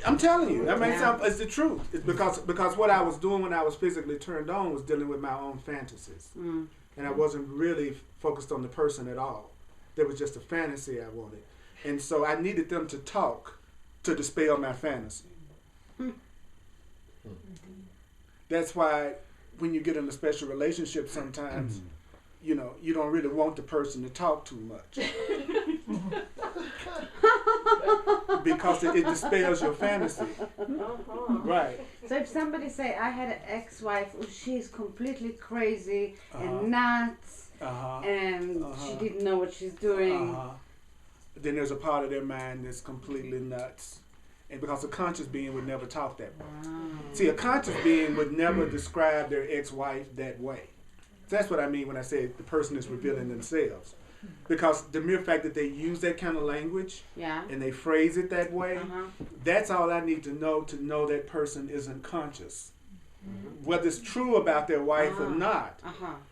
I'm telling you, that makes sound, it's the truth. It's because what I was doing when I was physically turned on was dealing with my own fantasies. And I wasn't really focused on the person at all. There was just a fantasy I wanted. And so I needed them to talk to dispel my fantasy. That's why when you get in a special relationship sometimes, you know, you don't really want the person to talk too much. Because it dispels your fantasy. Right. So if somebody say, I had an ex-wife, oh, she's completely crazy and nuts, and she didn't know what she's doing. Then there's a part of their mind that's completely nuts. And because a conscious being would never talk that way. See, a conscious being would never describe their ex-wife that way. That's what I mean when I say the person is revealing themselves. Because the mere fact that they use that kind of language and they phrase it that way, that's all I need to know that person isn't conscious. Whether it's true about their wife or not,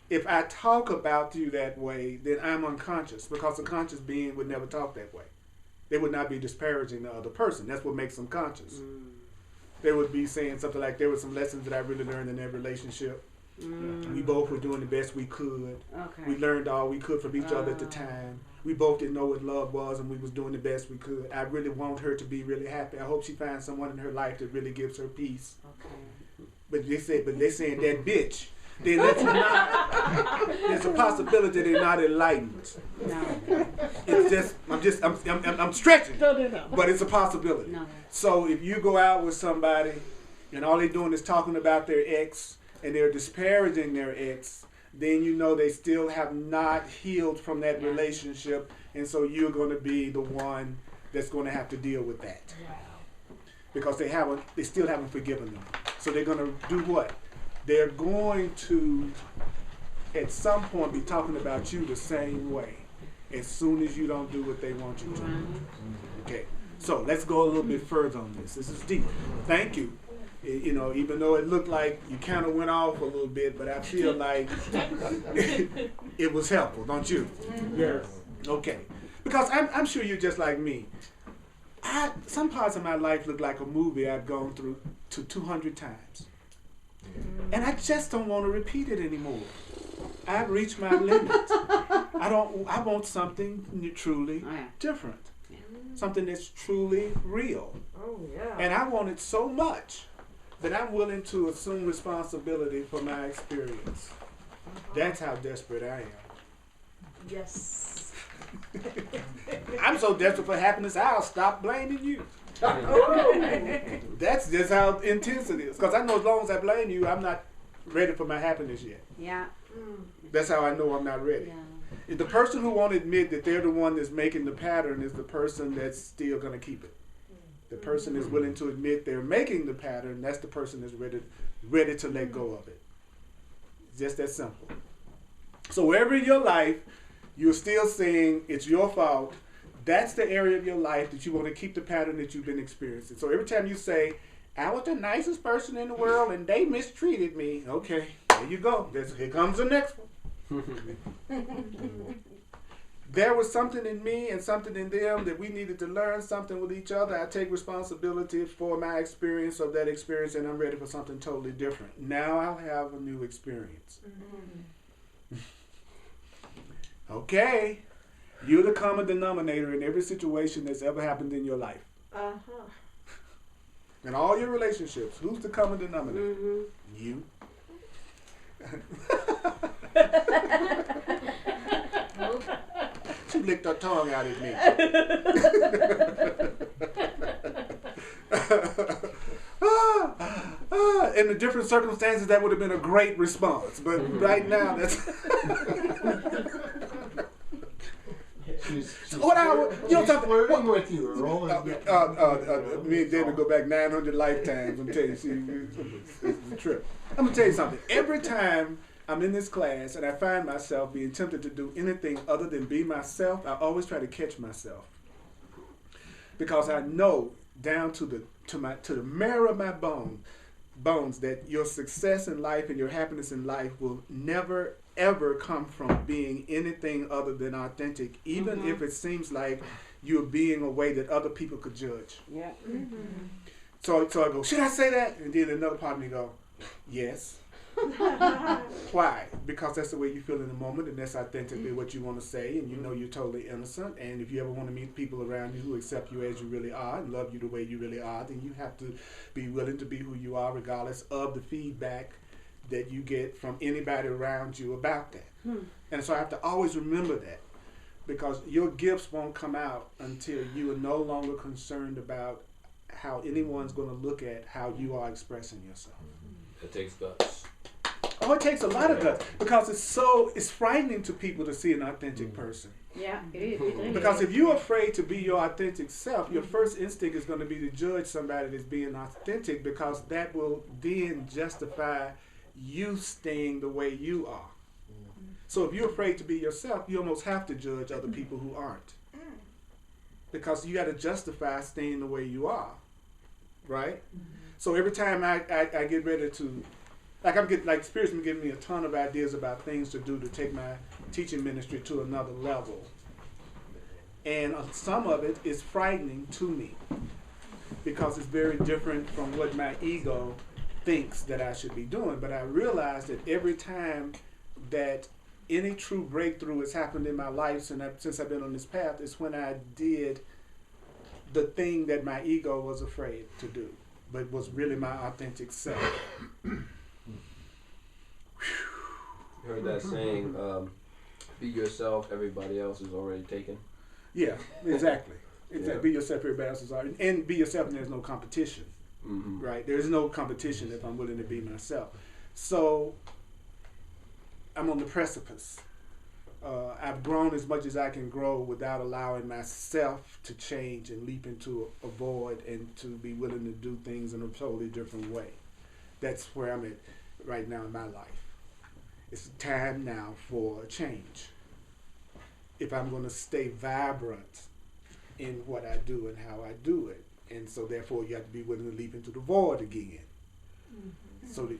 if I talk about you that way, then I'm unconscious, because a conscious being would never talk that way. They would not be disparaging the other person. That's what makes them conscious. They would be saying something like, there were some lessons that I really learned in that relationship. We both were doing the best we could. We learned all we could from each other at the time. We both didn't know what love was, and we was doing the best we could. I really want her to be really happy. I hope she finds someone in her life that really gives her peace. But they're saying that bitch. then that's not, there's a possibility they're not enlightened. No. It's just, I'm stretching, No. but it's a possibility. No. So if you go out with somebody and all they're doing is talking about their ex and they're disparaging their ex, then you know they still have not healed from that Yeah. relationship, and so you're going to be the one that's going to have to deal with that. Because they still haven't forgiven them. So they're going to do what? They're going to, at some point, be talking about you the same way as soon as you don't do what they want you to. Right. Okay, so let's go a little bit further on this. This is deep. Thank you. You know, even though it looked like you kind of went off a little bit, but I feel like it was helpful, don't you? Yes. Okay, because I'm sure you're just like me. Some parts of my life look like a movie I've gone through to 200 times. And I just don't want to repeat it anymore. I've reached my limit. I want something truly Oh, yeah. different. Yeah. Something that's truly real. Oh, yeah. And I want it so much that I'm willing to assume responsibility for my experience. That's how desperate I am. Yes. I'm so desperate for happiness, I'll stop blaming you. That's just how intense it is. Because I know as long as I blame you, I'm not ready for my happiness yet. Yeah. That's how I know I'm not ready. Yeah. If the person who won't admit that they're the one that's making the pattern is the person that's still going to keep it. The person is willing to admit they're making the pattern, that's the person that's ready to let go of it. It's just that simple. So wherever in your life you're still saying it's your fault, that's the area of your life that you want to keep the pattern that you've been experiencing. So every time you say, I was the nicest person in the world and they mistreated me, okay, there you go. Here comes the next one. There was something in me and something in them that we needed to learn something with each other. I take responsibility for my experience of that experience, and I'm ready for something totally different. Now I'll have a new experience. Okay. You're the common denominator in every situation that's ever happened in your life. In all your relationships, who's the common denominator? You. She licked her tongue out at me. In the different circumstances, that would have been a great response. But right now, that's... She's flirting with you, Earl. me and David go back 900 lifetimes. I'm telling you, it's a trip. I'm gonna tell you something. Every time I'm in this class and I find myself being tempted to do anything other than be myself, I always try to catch myself, because I know down to the marrow of my bones that your success in life and your happiness in life will never ever come from being anything other than authentic, even if it seems like you're being a way that other people could judge. Yeah. So I go, should I say that? And then another part of me go, yes. Why? Because that's the way you feel in the moment, and that's authentically what you want to say, and you know you're totally innocent. And if you ever want to meet people around you who accept you as you really are and love you the way you really are, then you have to be willing to be who you are, regardless of the feedback that you get from anybody around you about that. And so I have to always remember that, because your gifts won't come out until you are no longer concerned about how anyone's going to look at how you are expressing yourself. It takes guts. Oh, it takes a lot of guts, because it's frightening to people to see an authentic person. Yeah, it is. It really Because is. if you're afraid to be your authentic self, your first instinct is going to be to judge somebody that's being authentic, because that will then justify you staying the way you are. So if you're afraid to be yourself, you almost have to judge other people who aren't, because you got to justify staying the way you are, right? So every time I get ready to, like Spirit's been giving me a ton of ideas about things to do to take my teaching ministry to another level, and some of it is frightening to me, because it's very different from what my ego thinks that I should be doing. But I realize that every time that any true breakthrough has happened in my life since I've been on this path is when I did the thing that my ego was afraid to do, but was really my authentic self. You heard that saying, be yourself, everybody else is already taken. Yeah, exactly. Yeah. Be yourself, everybody else is already, and be yourself, and there's no competition, Mm-hmm. right? There's no competition if I'm willing to be myself. So I'm on the precipice. I've grown as much as I can grow without allowing myself to change and leap into a void and to be willing to do things in a totally different way. That's where I'm at right now in my life. It's time now for a change. If I'm going to stay vibrant in what I do and how I do it. And so therefore you have to be willing to leap into the void again. Mm-hmm. So that,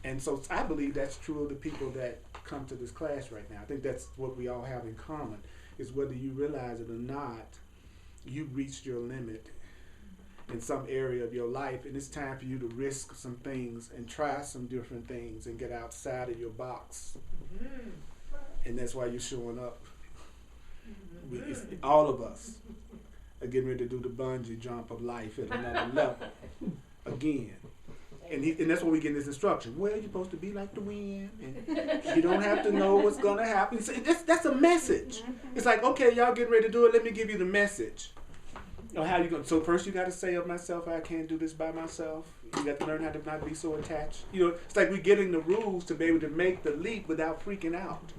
and so I believe that's true of the people that come to this class right now. I think that's what we all have in common, is whether you realize it or not, you've reached your limit in some area of your life, and it's time for you to risk some things and try some different things and get outside of your box. Mm-hmm. And that's why you're showing up. All of us are getting ready to do the bungee jump of life at another level again. And that's when we get this instruction. Well, you're supposed to be like the wind, and you don't have to know what's going to happen. So that's a message. It's like, okay, y'all getting ready to do it. Let me give you the message. How you going? So first you got to say of myself, I can't do this by myself. You got to learn how to not be so attached. It's like we're getting the rules to be able to make the leap without freaking out.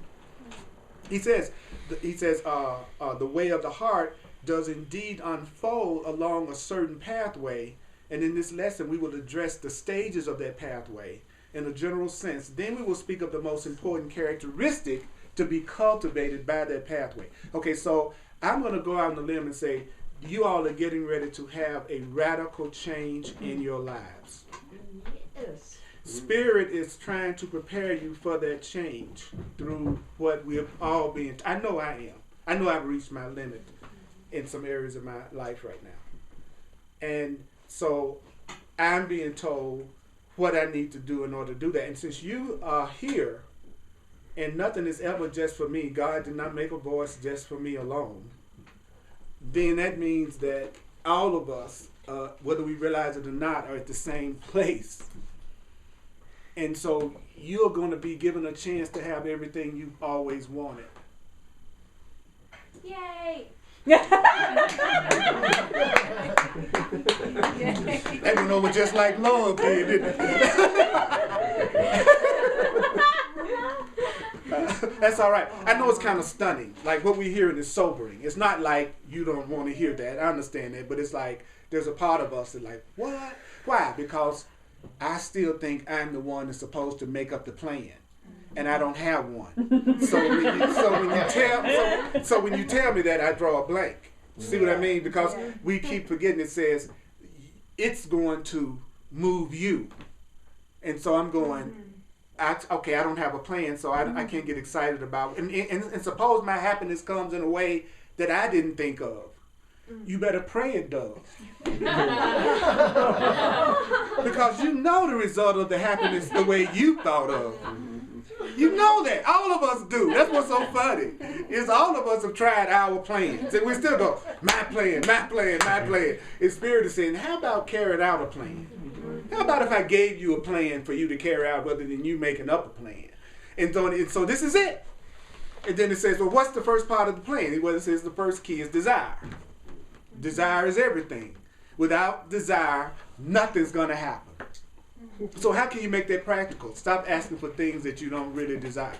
He says, the way of the heart does indeed unfold along a certain pathway. And in this lesson, we will address the stages of that pathway in a general sense. Then we will speak of the most important characteristic to be cultivated by that pathway. Okay, so I'm going to go out on a limb and say, you all are getting ready to have a radical change in your lives. Yes. Spirit is trying to prepare you for that change through what we've all been. I know I am. I know I've reached my limit in some areas of my life right now. And so I'm being told what I need to do in order to do that. And since you are here, and nothing is ever just for me, God did not make a voice just for me alone, then that means that all of us, whether we realize it or not, are at the same place. And so you're going to be given a chance to have everything you've always wanted. Yay! That went over just like love did, didn't it? That's all right. I know it's kind of stunning. Like what we're hearing is sobering. It's not like you don't want to hear that. I understand that. But it's like there's a part of us that's like, what? Why? Because I still think I'm the one that's supposed to make up the plan. And I don't have one. So when you tell me that, I draw a blank. See what I mean? Because we keep forgetting it says it's going to move you. And so I'm going, I don't have a plan, so I can't get excited about it. And suppose my happiness comes in a way that I didn't think of. You better pray it does. Because you know the result of the happiness the way you thought of. You know that. All of us do. That's what's so funny. Is all of us have tried our plans. And we still go, my plan, my plan, my plan. And Spirit is saying, how about carrying out a plan? How about if I gave you a plan for you to carry out rather than you making up a plan? And so this is it. And then it says, well, what's the first part of the plan? Well, it says the first key is desire. Desire is everything. Without desire, nothing's going to happen. So how can you make that practical? Stop asking for things that you don't really desire.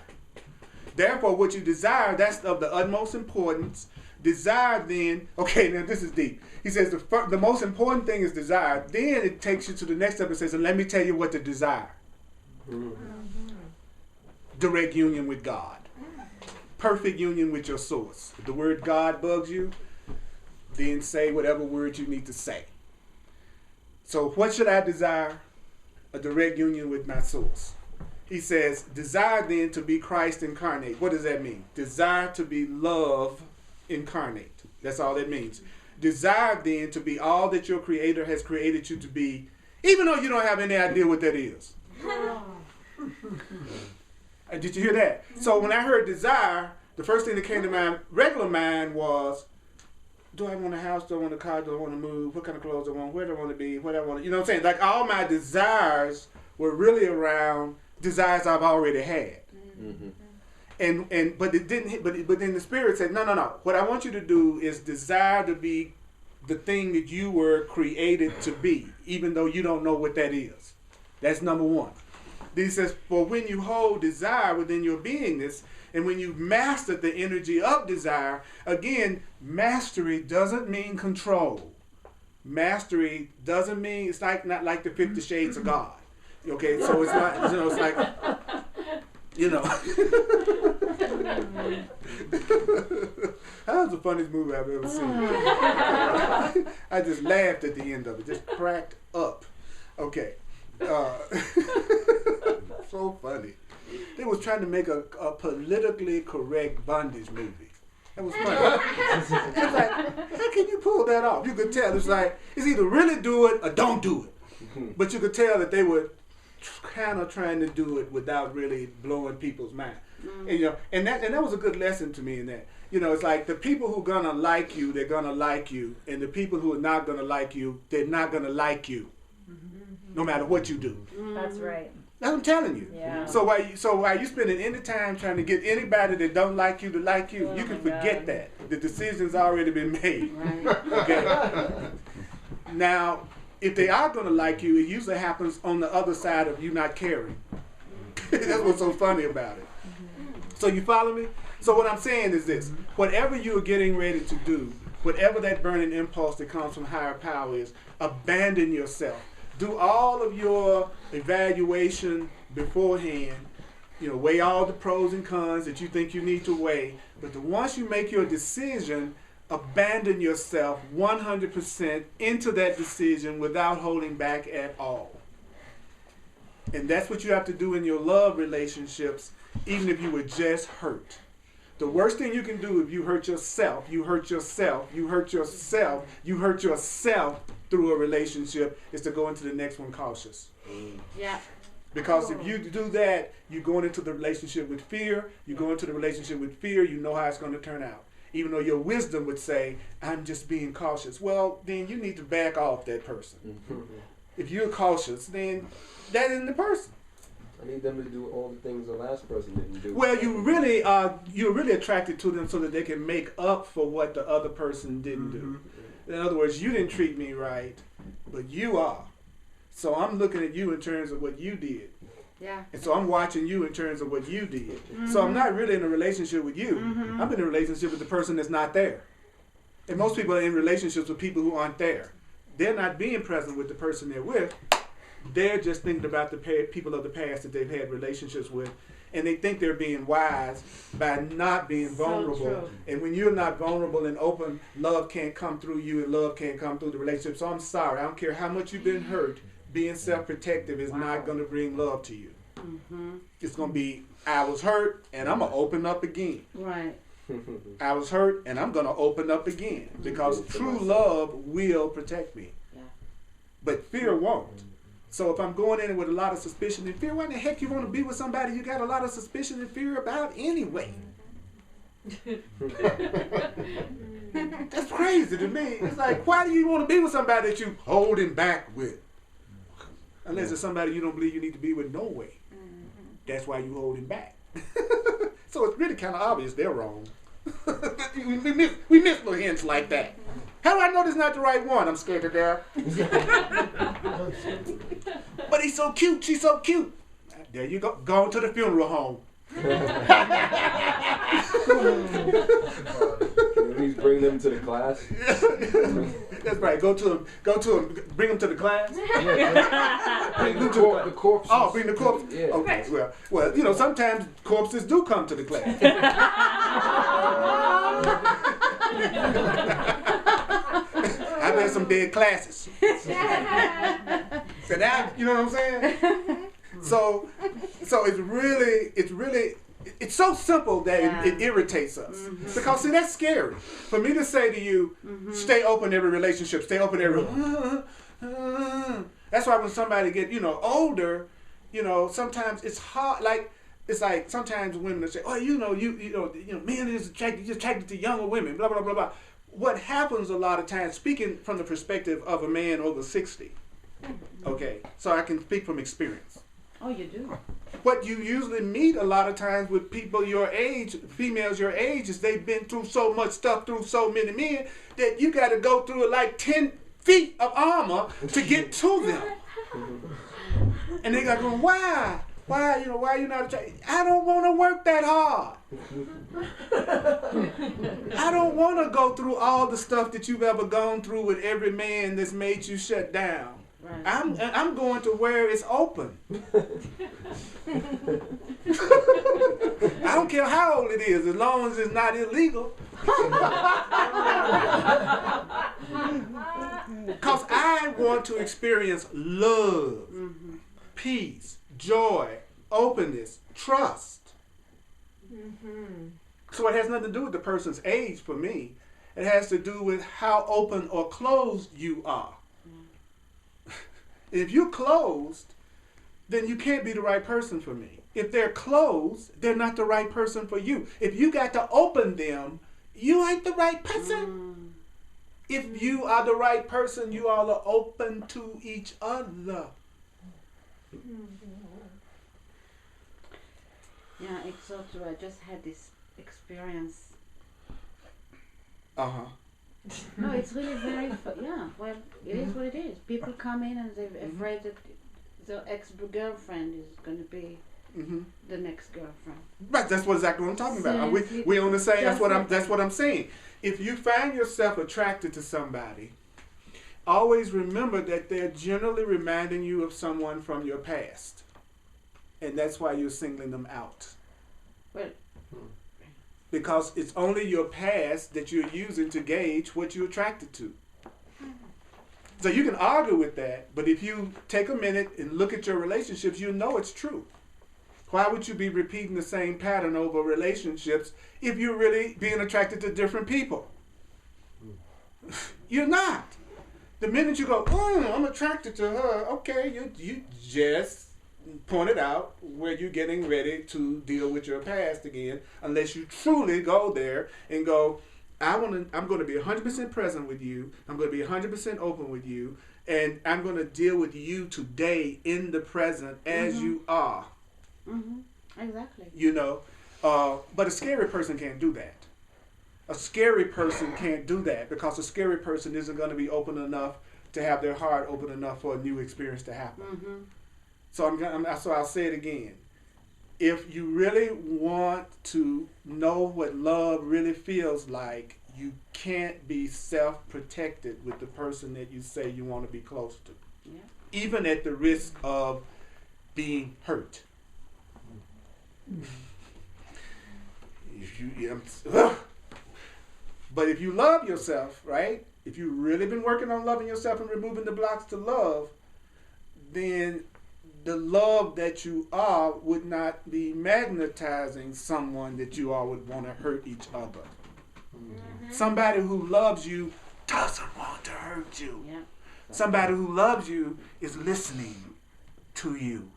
Therefore, what you desire, that's of the utmost importance. Desire then, okay, now this is deep. He says the most important thing is desire. Then it takes you to the next step and says, and let me tell you what to desire. Direct union with God. Perfect union with your source. If the word God bugs you, then say whatever word you need to say. So what should I desire? A direct union with my source. He says, desire then to be Christ incarnate. What does that mean? Desire to be love incarnate. That's all that means. Desire then to be all that your Creator has created you to be, even though you don't have any idea what that is. Did you hear that? So when I heard desire, the first thing that came to my regular mind was, do I want a house? Do I want a car? Do I want to move? What kind of clothes do I want? Where do I want to be? What do I want to, you know what I'm saying? Like all my desires were really around desires I've already had. Mm-hmm. But it didn't hit, but then the Spirit said, no. What I want you to do is desire to be the thing that you were created to be, even though you don't know what that is. That's number one. Then he says, for when you hold desire within your beingness, and when you master the energy of desire, again, mastery doesn't mean control. Mastery doesn't mean, it's like not like the 50 Shades of God. Okay, so it's not, it's like, that was the funniest movie I've ever seen. I just laughed at the end of it, just cracked up. Okay. So funny. They was trying to make a politically correct bondage movie. That was funny. It's like, how can you pull that off? You could tell. It's like, it's either really do it or don't do it. But you could tell that they were kind of trying to do it without really blowing people's mind. And that was a good lesson to me in that. It's like the people who are gonna like you, they're gonna like you, and the people who are not gonna like you, they're not gonna like you, no matter what you do. That's right. That's what I'm telling you. Yeah. So while you spending any time trying to get anybody that don't like you to like you, you can forget that. The decision's already been made. Right. Okay. Now, if they are gonna like you, it usually happens on the other side of you not caring. That's what's so funny about it. So you follow me? So what I'm saying is this: whatever you're getting ready to do, whatever that burning impulse that comes from higher power is, abandon yourself. Do all of your evaluation beforehand. Weigh all the pros and cons that you think you need to weigh. But once you make your decision, abandon yourself 100% into that decision without holding back at all. And that's what you have to do in your love relationships, even if you were just hurt. The worst thing you can do if you hurt yourself, you hurt yourself through a relationship, is to go into the next one cautious. Yeah. Because if you do that, you're going into the relationship with fear. You go into the relationship with fear, you know how it's going to turn out. Even though your wisdom would say, I'm just being cautious. Well, then you need to back off that person. If you're cautious, then that isn't the person. I need them to do all the things the last person didn't do. Well, you're really attracted to them so that they can make up for what the other person didn't do. In other words, you didn't treat me right, but you are. So I'm looking at you in terms of what you did. Yeah. And so I'm watching you in terms of what you did. So I'm not really in a relationship with you. I'm in a relationship with the person that's not there. And most people are in relationships with people who aren't there. They're not being present with the person they're with. They're just thinking about the people of the past that they've had relationships with. And they think they're being wise by not being vulnerable. So and when you're not vulnerable and open, love can't come through you and love can't come through the relationship. So I'm sorry. I don't care how much you've been hurt. Being self-protective is not going to bring love to you. It's going to be, I was hurt and I'm going to open up again. Right. I was hurt and I'm going to open up again. Because true love will protect me. Yeah. But fear won't. So if I'm going in with a lot of suspicion and fear, why the heck you want to be with somebody you got a lot of suspicion and fear about anyway? That's crazy to me. It's like, why do you want to be with somebody that you holding back with? Unless it's somebody you don't believe you need to be with, no way. That's why you holding back. So it's really kind of obvious they're wrong. we miss little hints like that. How do I know this is not the right one? I'm scared to death. But he's so cute. She's so cute. There you go. Go to the funeral home. Can we please bring them to the class? That's right. Go to them. Bring them to the class. Bring the corpses. Oh, bring the corpse. Yeah. Okay. Well, sometimes corpses do come to the class. I've had some dead classes. So now, you know what I'm saying? So it's so simple that it irritates us. Because see, that's scary. For me to say to you, stay open every relationship, stay open every that's why when somebody get, older, sometimes it's hard, it's like sometimes women will say, oh, men is attracted to younger women, blah, blah, blah, blah. What happens a lot of times, speaking from the perspective of a man over 60, okay, so I can speak from experience. Oh, you do. What you usually meet a lot of times with people your age, females your age, is they've been through so much stuff through so many men that you got to go through like 10 feet of armor to get to them. And they got going, why? Why, why you not attracted? I don't want to work that hard. I don't want to go through all the stuff that you've ever gone through with every man that's made you shut down. Right. I'm going to where it's open. I don't care how old it is, as long as it's not illegal. Because I want to experience love, peace, joy, openness, trust. So it has nothing to do with the person's age for me. It has to do with how open or closed you are. If you're closed, then you can't be the right person for me. If they're closed, they're not the right person for you. If you got to open them, you ain't the right person. If you are the right person, you all are open to each other. Yeah, it's so true. I just had this experience. Uh-huh. No, it's really very, yeah, well, it is what it is. People come in and they're afraid that their ex-girlfriend is going to be the next girlfriend. Right, that's what exactly what I'm talking about. So We on the same, that's what just I'm saying. If you find yourself attracted to somebody, always remember that they're generally reminding you of someone from your past. And that's why you're singling them out. Well, because it's only your past that you're using to gauge what you're attracted to. So you can argue with that, but if you take a minute and look at your relationships, you know it's true. Why would you be repeating the same pattern over relationships if you're really being attracted to different people? You're not. The minute you go, I'm attracted to her, okay, you just pointed out where you're getting ready to deal with your past again, unless you truly go there and go, I'm going to be 100% present with you. I'm going to be 100% open with you, and I'm going to deal with you today in the present as you are. Exactly. But a scary person can't do that. A scary person can't do that because a scary person isn't going to be open enough to have their heart open enough for a new experience to happen. So I'll say it again. If you really want to know what love really feels like, you can't be self-protected with the person that you say you want to be close to. Yeah. Even at the risk of being hurt. But if you love yourself, right? If you've really been working on loving yourself and removing the blocks to love, then the love that you are would not be magnetizing someone that you all would want to hurt each other. Somebody who loves you doesn't want to hurt you. Yeah. Somebody who loves you is listening to you.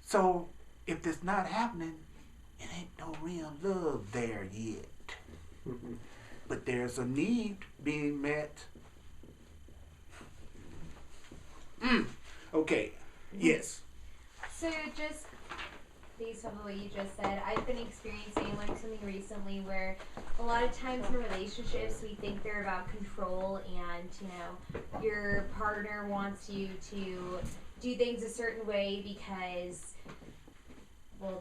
So if that's not happening, it ain't no real love there yet. But there's a need being met. Okay. Yes. So just based off of what you just said, I've been experiencing like something recently where a lot of times in relationships we think they're about control, and your partner wants you to do things a certain way because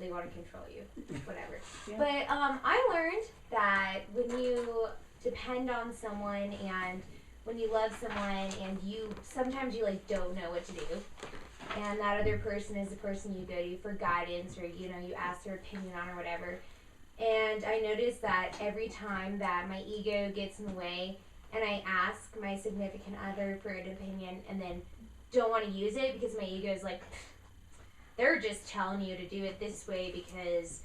they want to control you, whatever. Yeah. But I learned that when you depend on someone and when you love someone and sometimes you don't know what to do, and that other person is the person you go to for guidance, or you ask their opinion on or whatever. And I noticed that every time that my ego gets in the way and I ask my significant other for an opinion and then don't want to use it because my ego is like, they're just telling you to do it this way because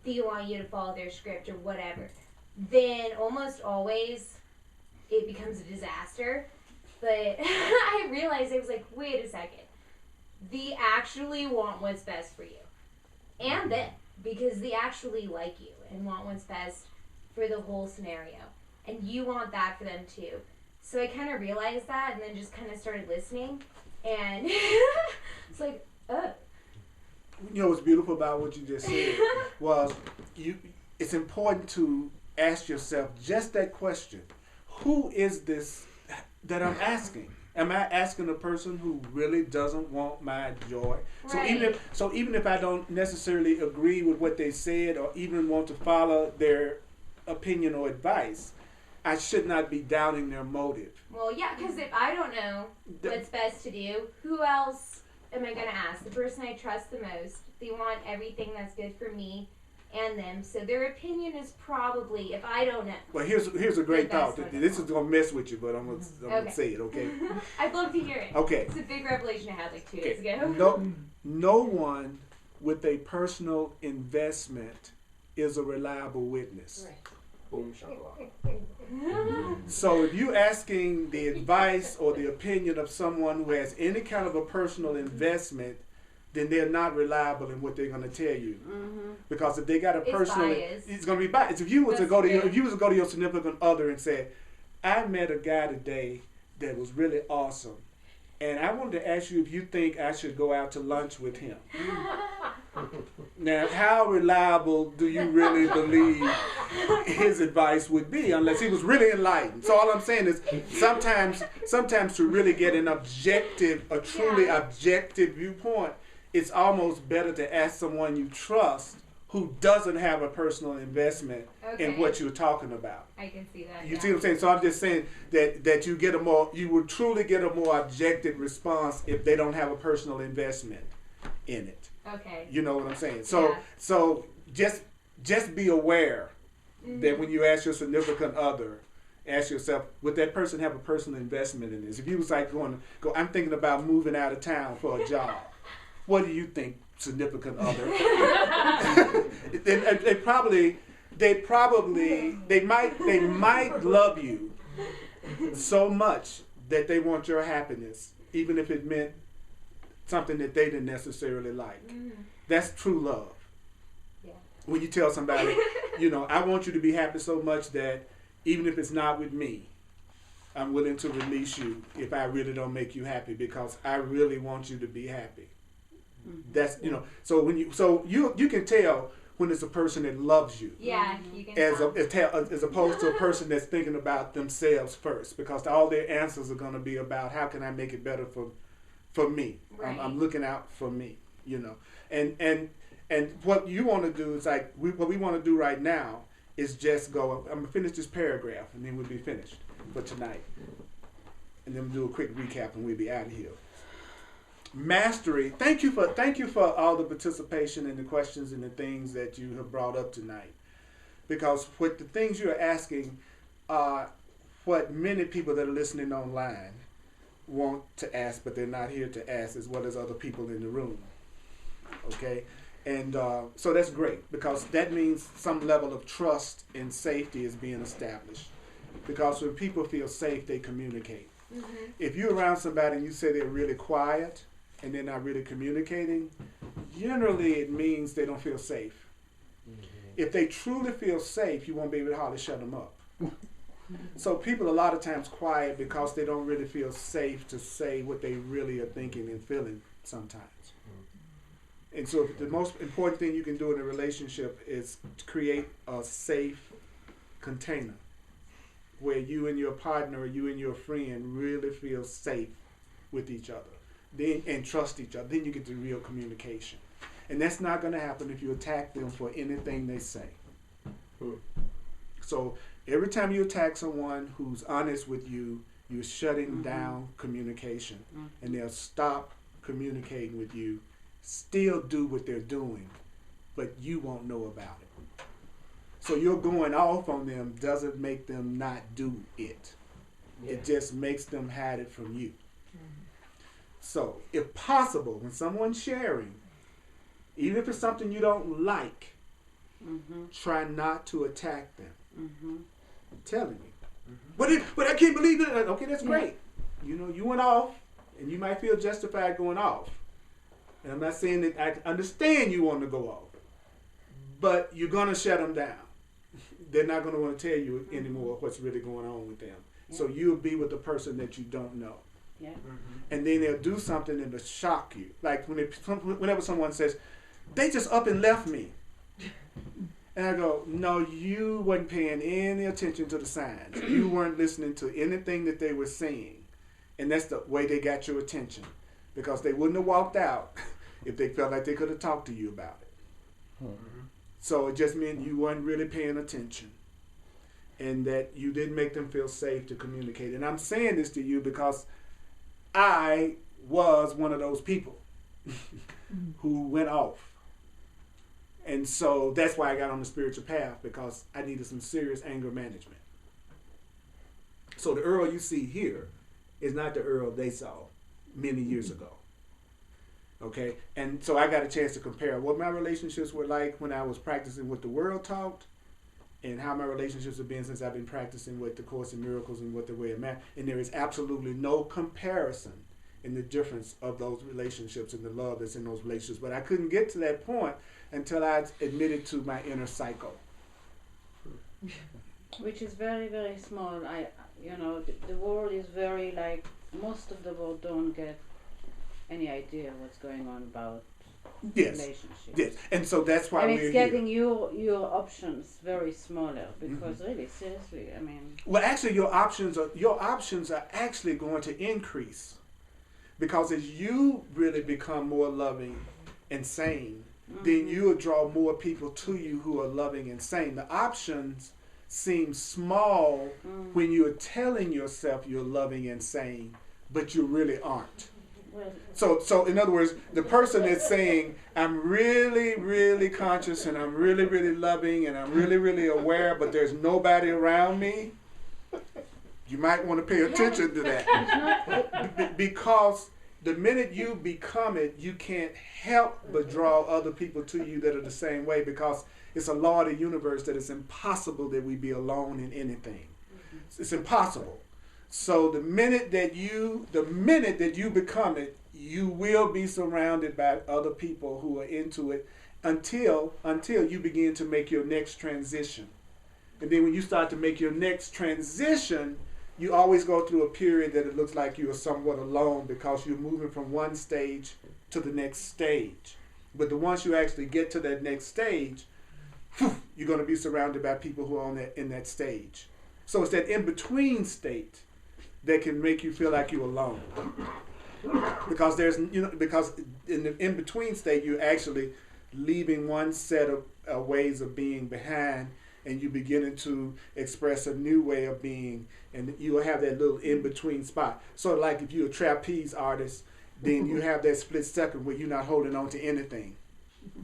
they want you to follow their script or whatever, then almost always it becomes a disaster. But I realized, I was like, wait a second. They actually want what's best for you. And them. Because they actually like you and want what's best for the whole scenario. And you want that for them too. So I kind of realized that and then just kind of started listening. And it's like, oh. You know what's beautiful about what you just said was it's important to ask yourself just that question. Who is this that I'm asking? Am I asking a person who really doesn't want my joy? Right. So even if I don't necessarily agree with what they said or even want to follow their opinion or advice, I should not be doubting their motive. Well, yeah, because if I don't know what's best to do, who else am I going to ask? The person I trust the most. They want everything that's good for me and them. So their opinion is probably, if I don't know. Well, here's a great The best thought. one. This is gonna mess with you, but I'm gonna Okay. say it. Okay. I'd love to hear it. Okay. It's a big revelation I had like 2 days Okay. ago. No one with a personal investment is a reliable witness. Boom, shalala. So if you're asking the advice or the opinion of someone who has any kind of a personal investment, then they're not reliable in what they're going to tell you. Mm-hmm. Because if they got a It's personal, biased. it's going to be biased. If you was to That's go to fair. if you was to go to your significant other and say, "I met a guy today that was really awesome, and I wanted to ask you if you think I should go out to lunch with him." Now, how reliable do you really believe his advice would be, unless he was really enlightened? So all I'm saying is, sometimes to really get an objective, a truly objective viewpoint, it's almost better to ask someone you trust who doesn't have a personal investment in Okay. what you're talking about. I can see that. You yeah. see what I'm saying? So I'm just saying that you will truly get a more objective response if they don't have a personal investment in it. Okay. You know what I'm saying? Yeah. So just be aware Mm-hmm. that when you ask your significant other, ask yourself, would that person have a personal investment in this? If you was like I'm thinking about moving out of town for a job. What do you think, significant other? they might love you so much that they want your happiness, even if it meant something that they didn't necessarily like. Mm-hmm. That's true love. Yeah. When you tell somebody, I want you to be happy so much that even if it's not with me, I'm willing to release you if I really don't make you happy, because I really want you to be happy. That's so you can tell when it's a person that loves you, Yeah, you can as opposed to a person that's thinking about themselves first, because all their answers are going to be about how can I make it better for me. Right. I'm looking out for me, and what you want to do is what we want to do right now is just go. I'm gonna finish this paragraph and then we'll be finished for tonight, and then we'll do a quick recap and we'll be out of here. Mastery. Thank you for all the participation and the questions and the things that you have brought up tonight, because what the things you're asking are what many people that are listening online want to ask, but they're not here to ask, as well as other people in the room. Okay, and so that's great, because that means some level of trust and safety is being established, because when people feel safe, they communicate. Mm-hmm. If you're around somebody and you say they're really quiet and they're not really communicating, generally it means they don't feel safe. If they truly feel safe, you won't be able to hardly shut them up. So people a lot of times quiet because they don't really feel safe to say what they really are thinking and feeling sometimes. And so the most important thing you can do in a relationship is to create a safe container where you and your partner or you and your friend really feel safe with each other, then and trust each other. Then you get the real communication. And that's not going to happen if you attack them for anything they say. So every time you attack someone who's honest with you, you're shutting down communication. And they'll stop communicating with you, still do what they're doing, but you won't know about it. So you're going off on them doesn't make them not do it. It just makes them hide it from you. So if possible, when someone's sharing, even if it's something you don't like, try not to attack them. I'm telling you. But I can't believe it. Okay, that's great. You went off, and you might feel justified going off. And I'm not saying that I understand you want to go off, but you're going to shut them down. They're not going to want to tell you anymore what's really going on with them. So you'll be with the person that you don't know. Yeah. And then they'll do something that'll shock you. Like whenever someone says, they just up and left me. And I go, no, you wasn't paying any attention to the signs. You weren't listening to anything that they were saying. And that's the way they got your attention. Because they wouldn't have walked out if they felt like they could have talked to you about it. Mm-hmm. So it just meant you weren't really paying attention. And that you didn't make them feel safe to communicate. And I'm saying this to you because I was one of those people who went off. And so that's why I got on the spiritual path, because I needed some serious anger management. So the Earl you see here is not the Earl they saw many years ago. Okay? And so I got a chance to compare what my relationships were like when I was practicing what the world taught and how my relationships have been since I've been practicing with the Course in Miracles and what the Way of Man. And there is absolutely no comparison in the difference of those relationships and the love that's in those relationships. But I couldn't get to that point until I admitted to my inner cycle. Which is very, very small. The world is very like, most of the world don't get any idea what's going on about relationships. Yes, and so that's why and we're it's getting your options very smaller because really, seriously, I mean. Well, actually, your options are actually going to increase, because as you really become more loving and sane, then you will draw more people to you who are loving and sane. The options seem small when you're telling yourself you're loving and sane, but you really aren't. So in other words, the person is saying, I'm really, really conscious and I'm really, really loving and I'm really, really aware, but there's nobody around me. You might want to pay attention to that. Because the minute you become it, you can't help but draw other people to you that are the same way, because it's a law of the universe that it's impossible that we be alone in anything. It's impossible. So the minute that you become it, you will be surrounded by other people who are into it until you begin to make your next transition. And then when you start to make your next transition, you always go through a period that it looks like you are somewhat alone, because you're moving from one stage to the next stage. But once you actually get to that next stage, you're going to be surrounded by people who are in that stage. So it's that in-between state that can make you feel like you're alone. Because because in the in-between state, you're actually leaving one set of ways of being behind, and you're beginning to express a new way of being, and you will have that little in-between spot. Sort of like if you're a trapeze artist, then you have that split second where you're not holding on to anything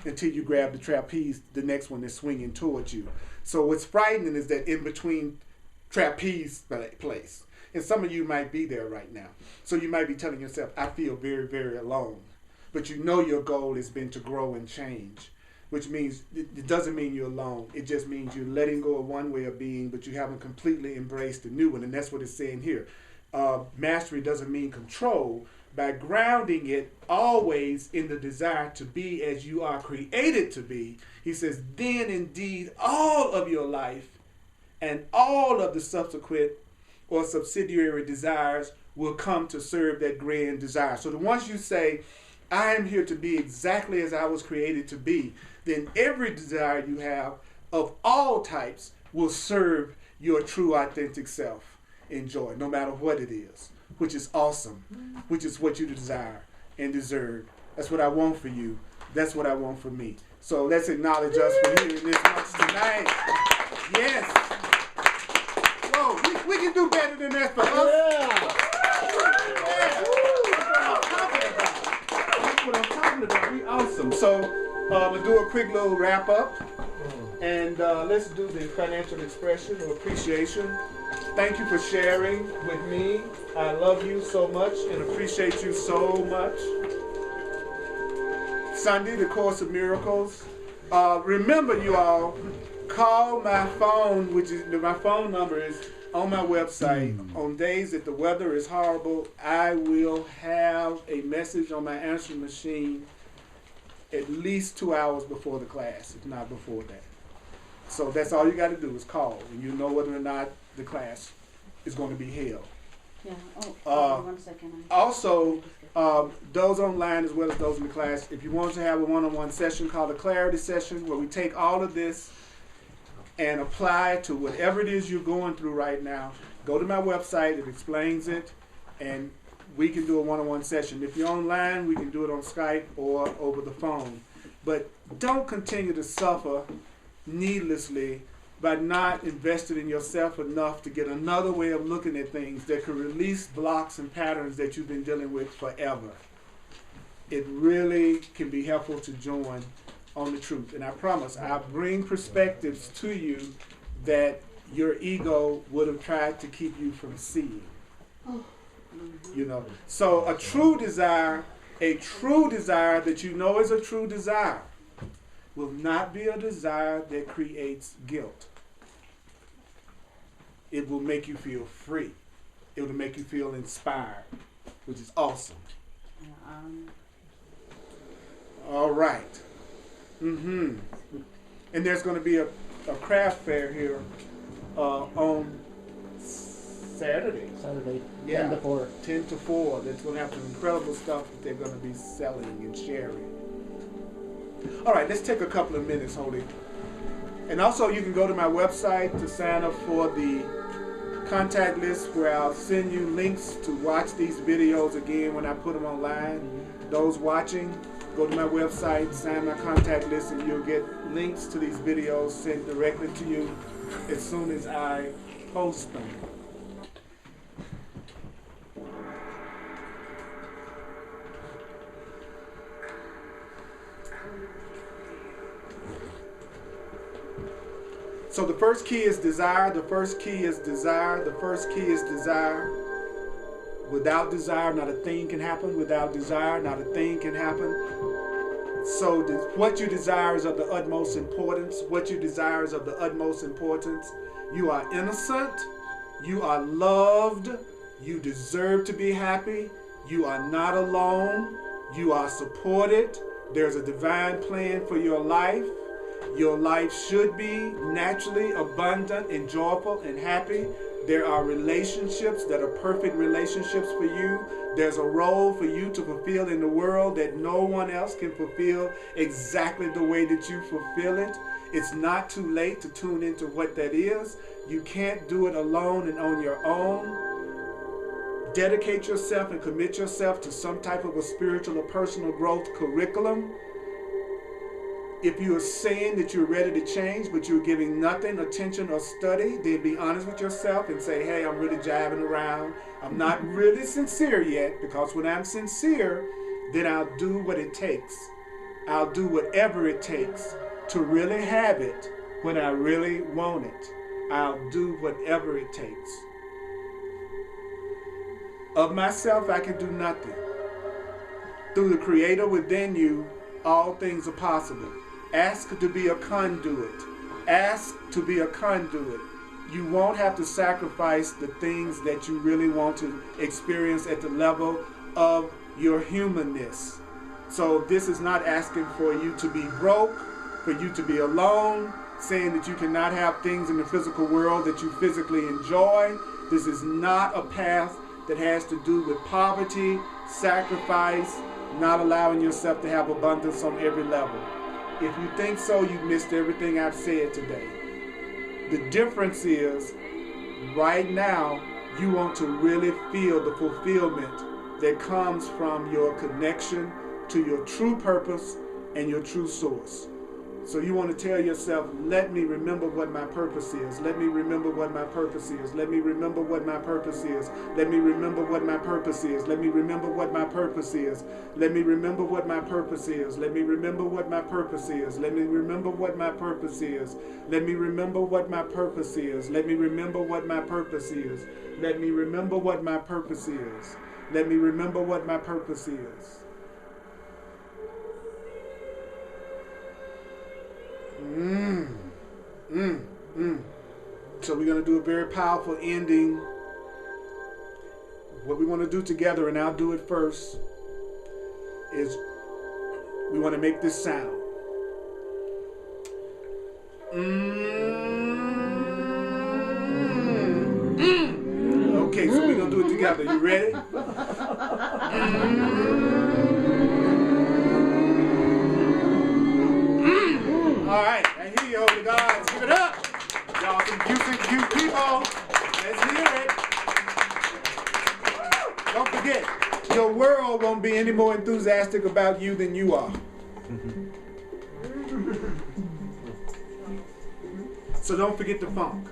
until you grab the trapeze, the next one is swinging towards you. So what's frightening is that in-between trapeze place. And some of you might be there right now. So you might be telling yourself, I feel very, very alone. But you know your goal has been to grow and change, which means it doesn't mean you're alone. It just means you're letting go of one way of being, but you haven't completely embraced the new one. And that's what it's saying here. Mastery doesn't mean control. By grounding it always in the desire to be as you are created to be, he says, then indeed all of your life and all of the subsequent or subsidiary desires will come to serve that grand desire. So once you say, I am here to be exactly as I was created to be, then every desire you have of all types will serve your true authentic self in joy, no matter what it is, which is awesome, which is what you desire and deserve. That's what I want for you. That's what I want for me. So let's acknowledge us for hearing this much tonight. Yes. Whoa, we can do better than that for us. That's what I'm talking about. We awesome. So we'll do a quick little wrap up. And let's do the financial expression of appreciation. Thank you for sharing with me. I love you so much and appreciate you so much. Sunday, the Course of Miracles. Remember, you all, call my phone, my phone number is on my website. On days that the weather is horrible, I will have a message on my answering machine at least 2 hours before the class, if not before that. So that's all you got to do is call, and you know whether or not the class is going to be held. Yeah. 1 second. Also, Those online as well as those in the class. If you want to have a one-on-one session called a clarity session where we take all of this and apply it to whatever it is you're going through right now, go to my website. It explains it, and we can do a one-on-one session. If you're online, we can do it on Skype or over the phone. But don't continue to suffer needlessly by not investing in yourself enough to get another way of looking at things that could release blocks and patterns that you've been dealing with forever. It really can be helpful to join on the truth. And I promise, I'll bring perspectives to you that your ego would have tried to keep you from seeing. You know, so a true desire that you know is a true desire will not be a desire that creates guilt. It will make you feel free. It will make you feel inspired, which is awesome. All right. And there's going to be a craft fair here on Saturday. Yeah. 10 to 4. 10 to 4. That's going to have some incredible stuff that they're going to be selling and sharing. All right, let's take a couple of minutes, Holy. And also, you can go to my website to sign up for the contact list where I'll send you links to watch these videos again when I put them online. Those watching, go to my website, sign my contact list, and you'll get links to these videos sent directly to you as soon as I post them. So the first key is desire. The first key is desire. The first key is desire. Without desire, not a thing can happen. Without desire, not a thing can happen. So what you desire is of the utmost importance. What you desire is of the utmost importance. You are innocent. You are loved. You deserve to be happy. You are not alone. You are supported. There's a divine plan for your life. Your life should be naturally abundant and joyful and happy. There are relationships that are perfect relationships for you. There's a role for you to fulfill in the world that no one else can fulfill exactly the way that you fulfill it. It's not too late to tune into what that is. You can't do it alone and on your own. Dedicate yourself and commit yourself to some type of a spiritual or personal growth curriculum. If you are saying that you're ready to change, but you're giving nothing attention or study, then be honest with yourself and say, hey, I'm really jiving around. I'm not really sincere yet, because when I'm sincere, then I'll do what it takes. I'll do whatever it takes to really have it when I really want it. I'll do whatever it takes. Of myself, I can do nothing. Through the Creator within you, all things are possible. Ask to be a conduit. Ask to be a conduit. You won't have to sacrifice the things that you really want to experience at the level of your humanness. So this is not asking for you to be broke, for you to be alone, saying that you cannot have things in the physical world that you physically enjoy. This is not a path that has to do with poverty, sacrifice, not allowing yourself to have abundance on every level. If you think so, you've missed everything I've said today. The difference is, right now, you want to really feel the fulfillment that comes from your connection to your true purpose and your true source. So you want to tell yourself, let me remember what my purpose is. Let me remember what my purpose is. Let me remember what my purpose is. Let me remember what my purpose is. Let me remember what my purpose is. Let me remember what my purpose is. Let me remember what my purpose is. Let me remember what my purpose is. Let me remember what my purpose is. Let me remember what my purpose is. Let me remember what my purpose is. Let me remember what my purpose is. So we're going to do a very powerful ending. What we want to do together, and I'll do it first, is we want to make this sound. Okay, so we're going to do it together. You ready? the world won't be any more enthusiastic about you than you are. So don't forget the funk.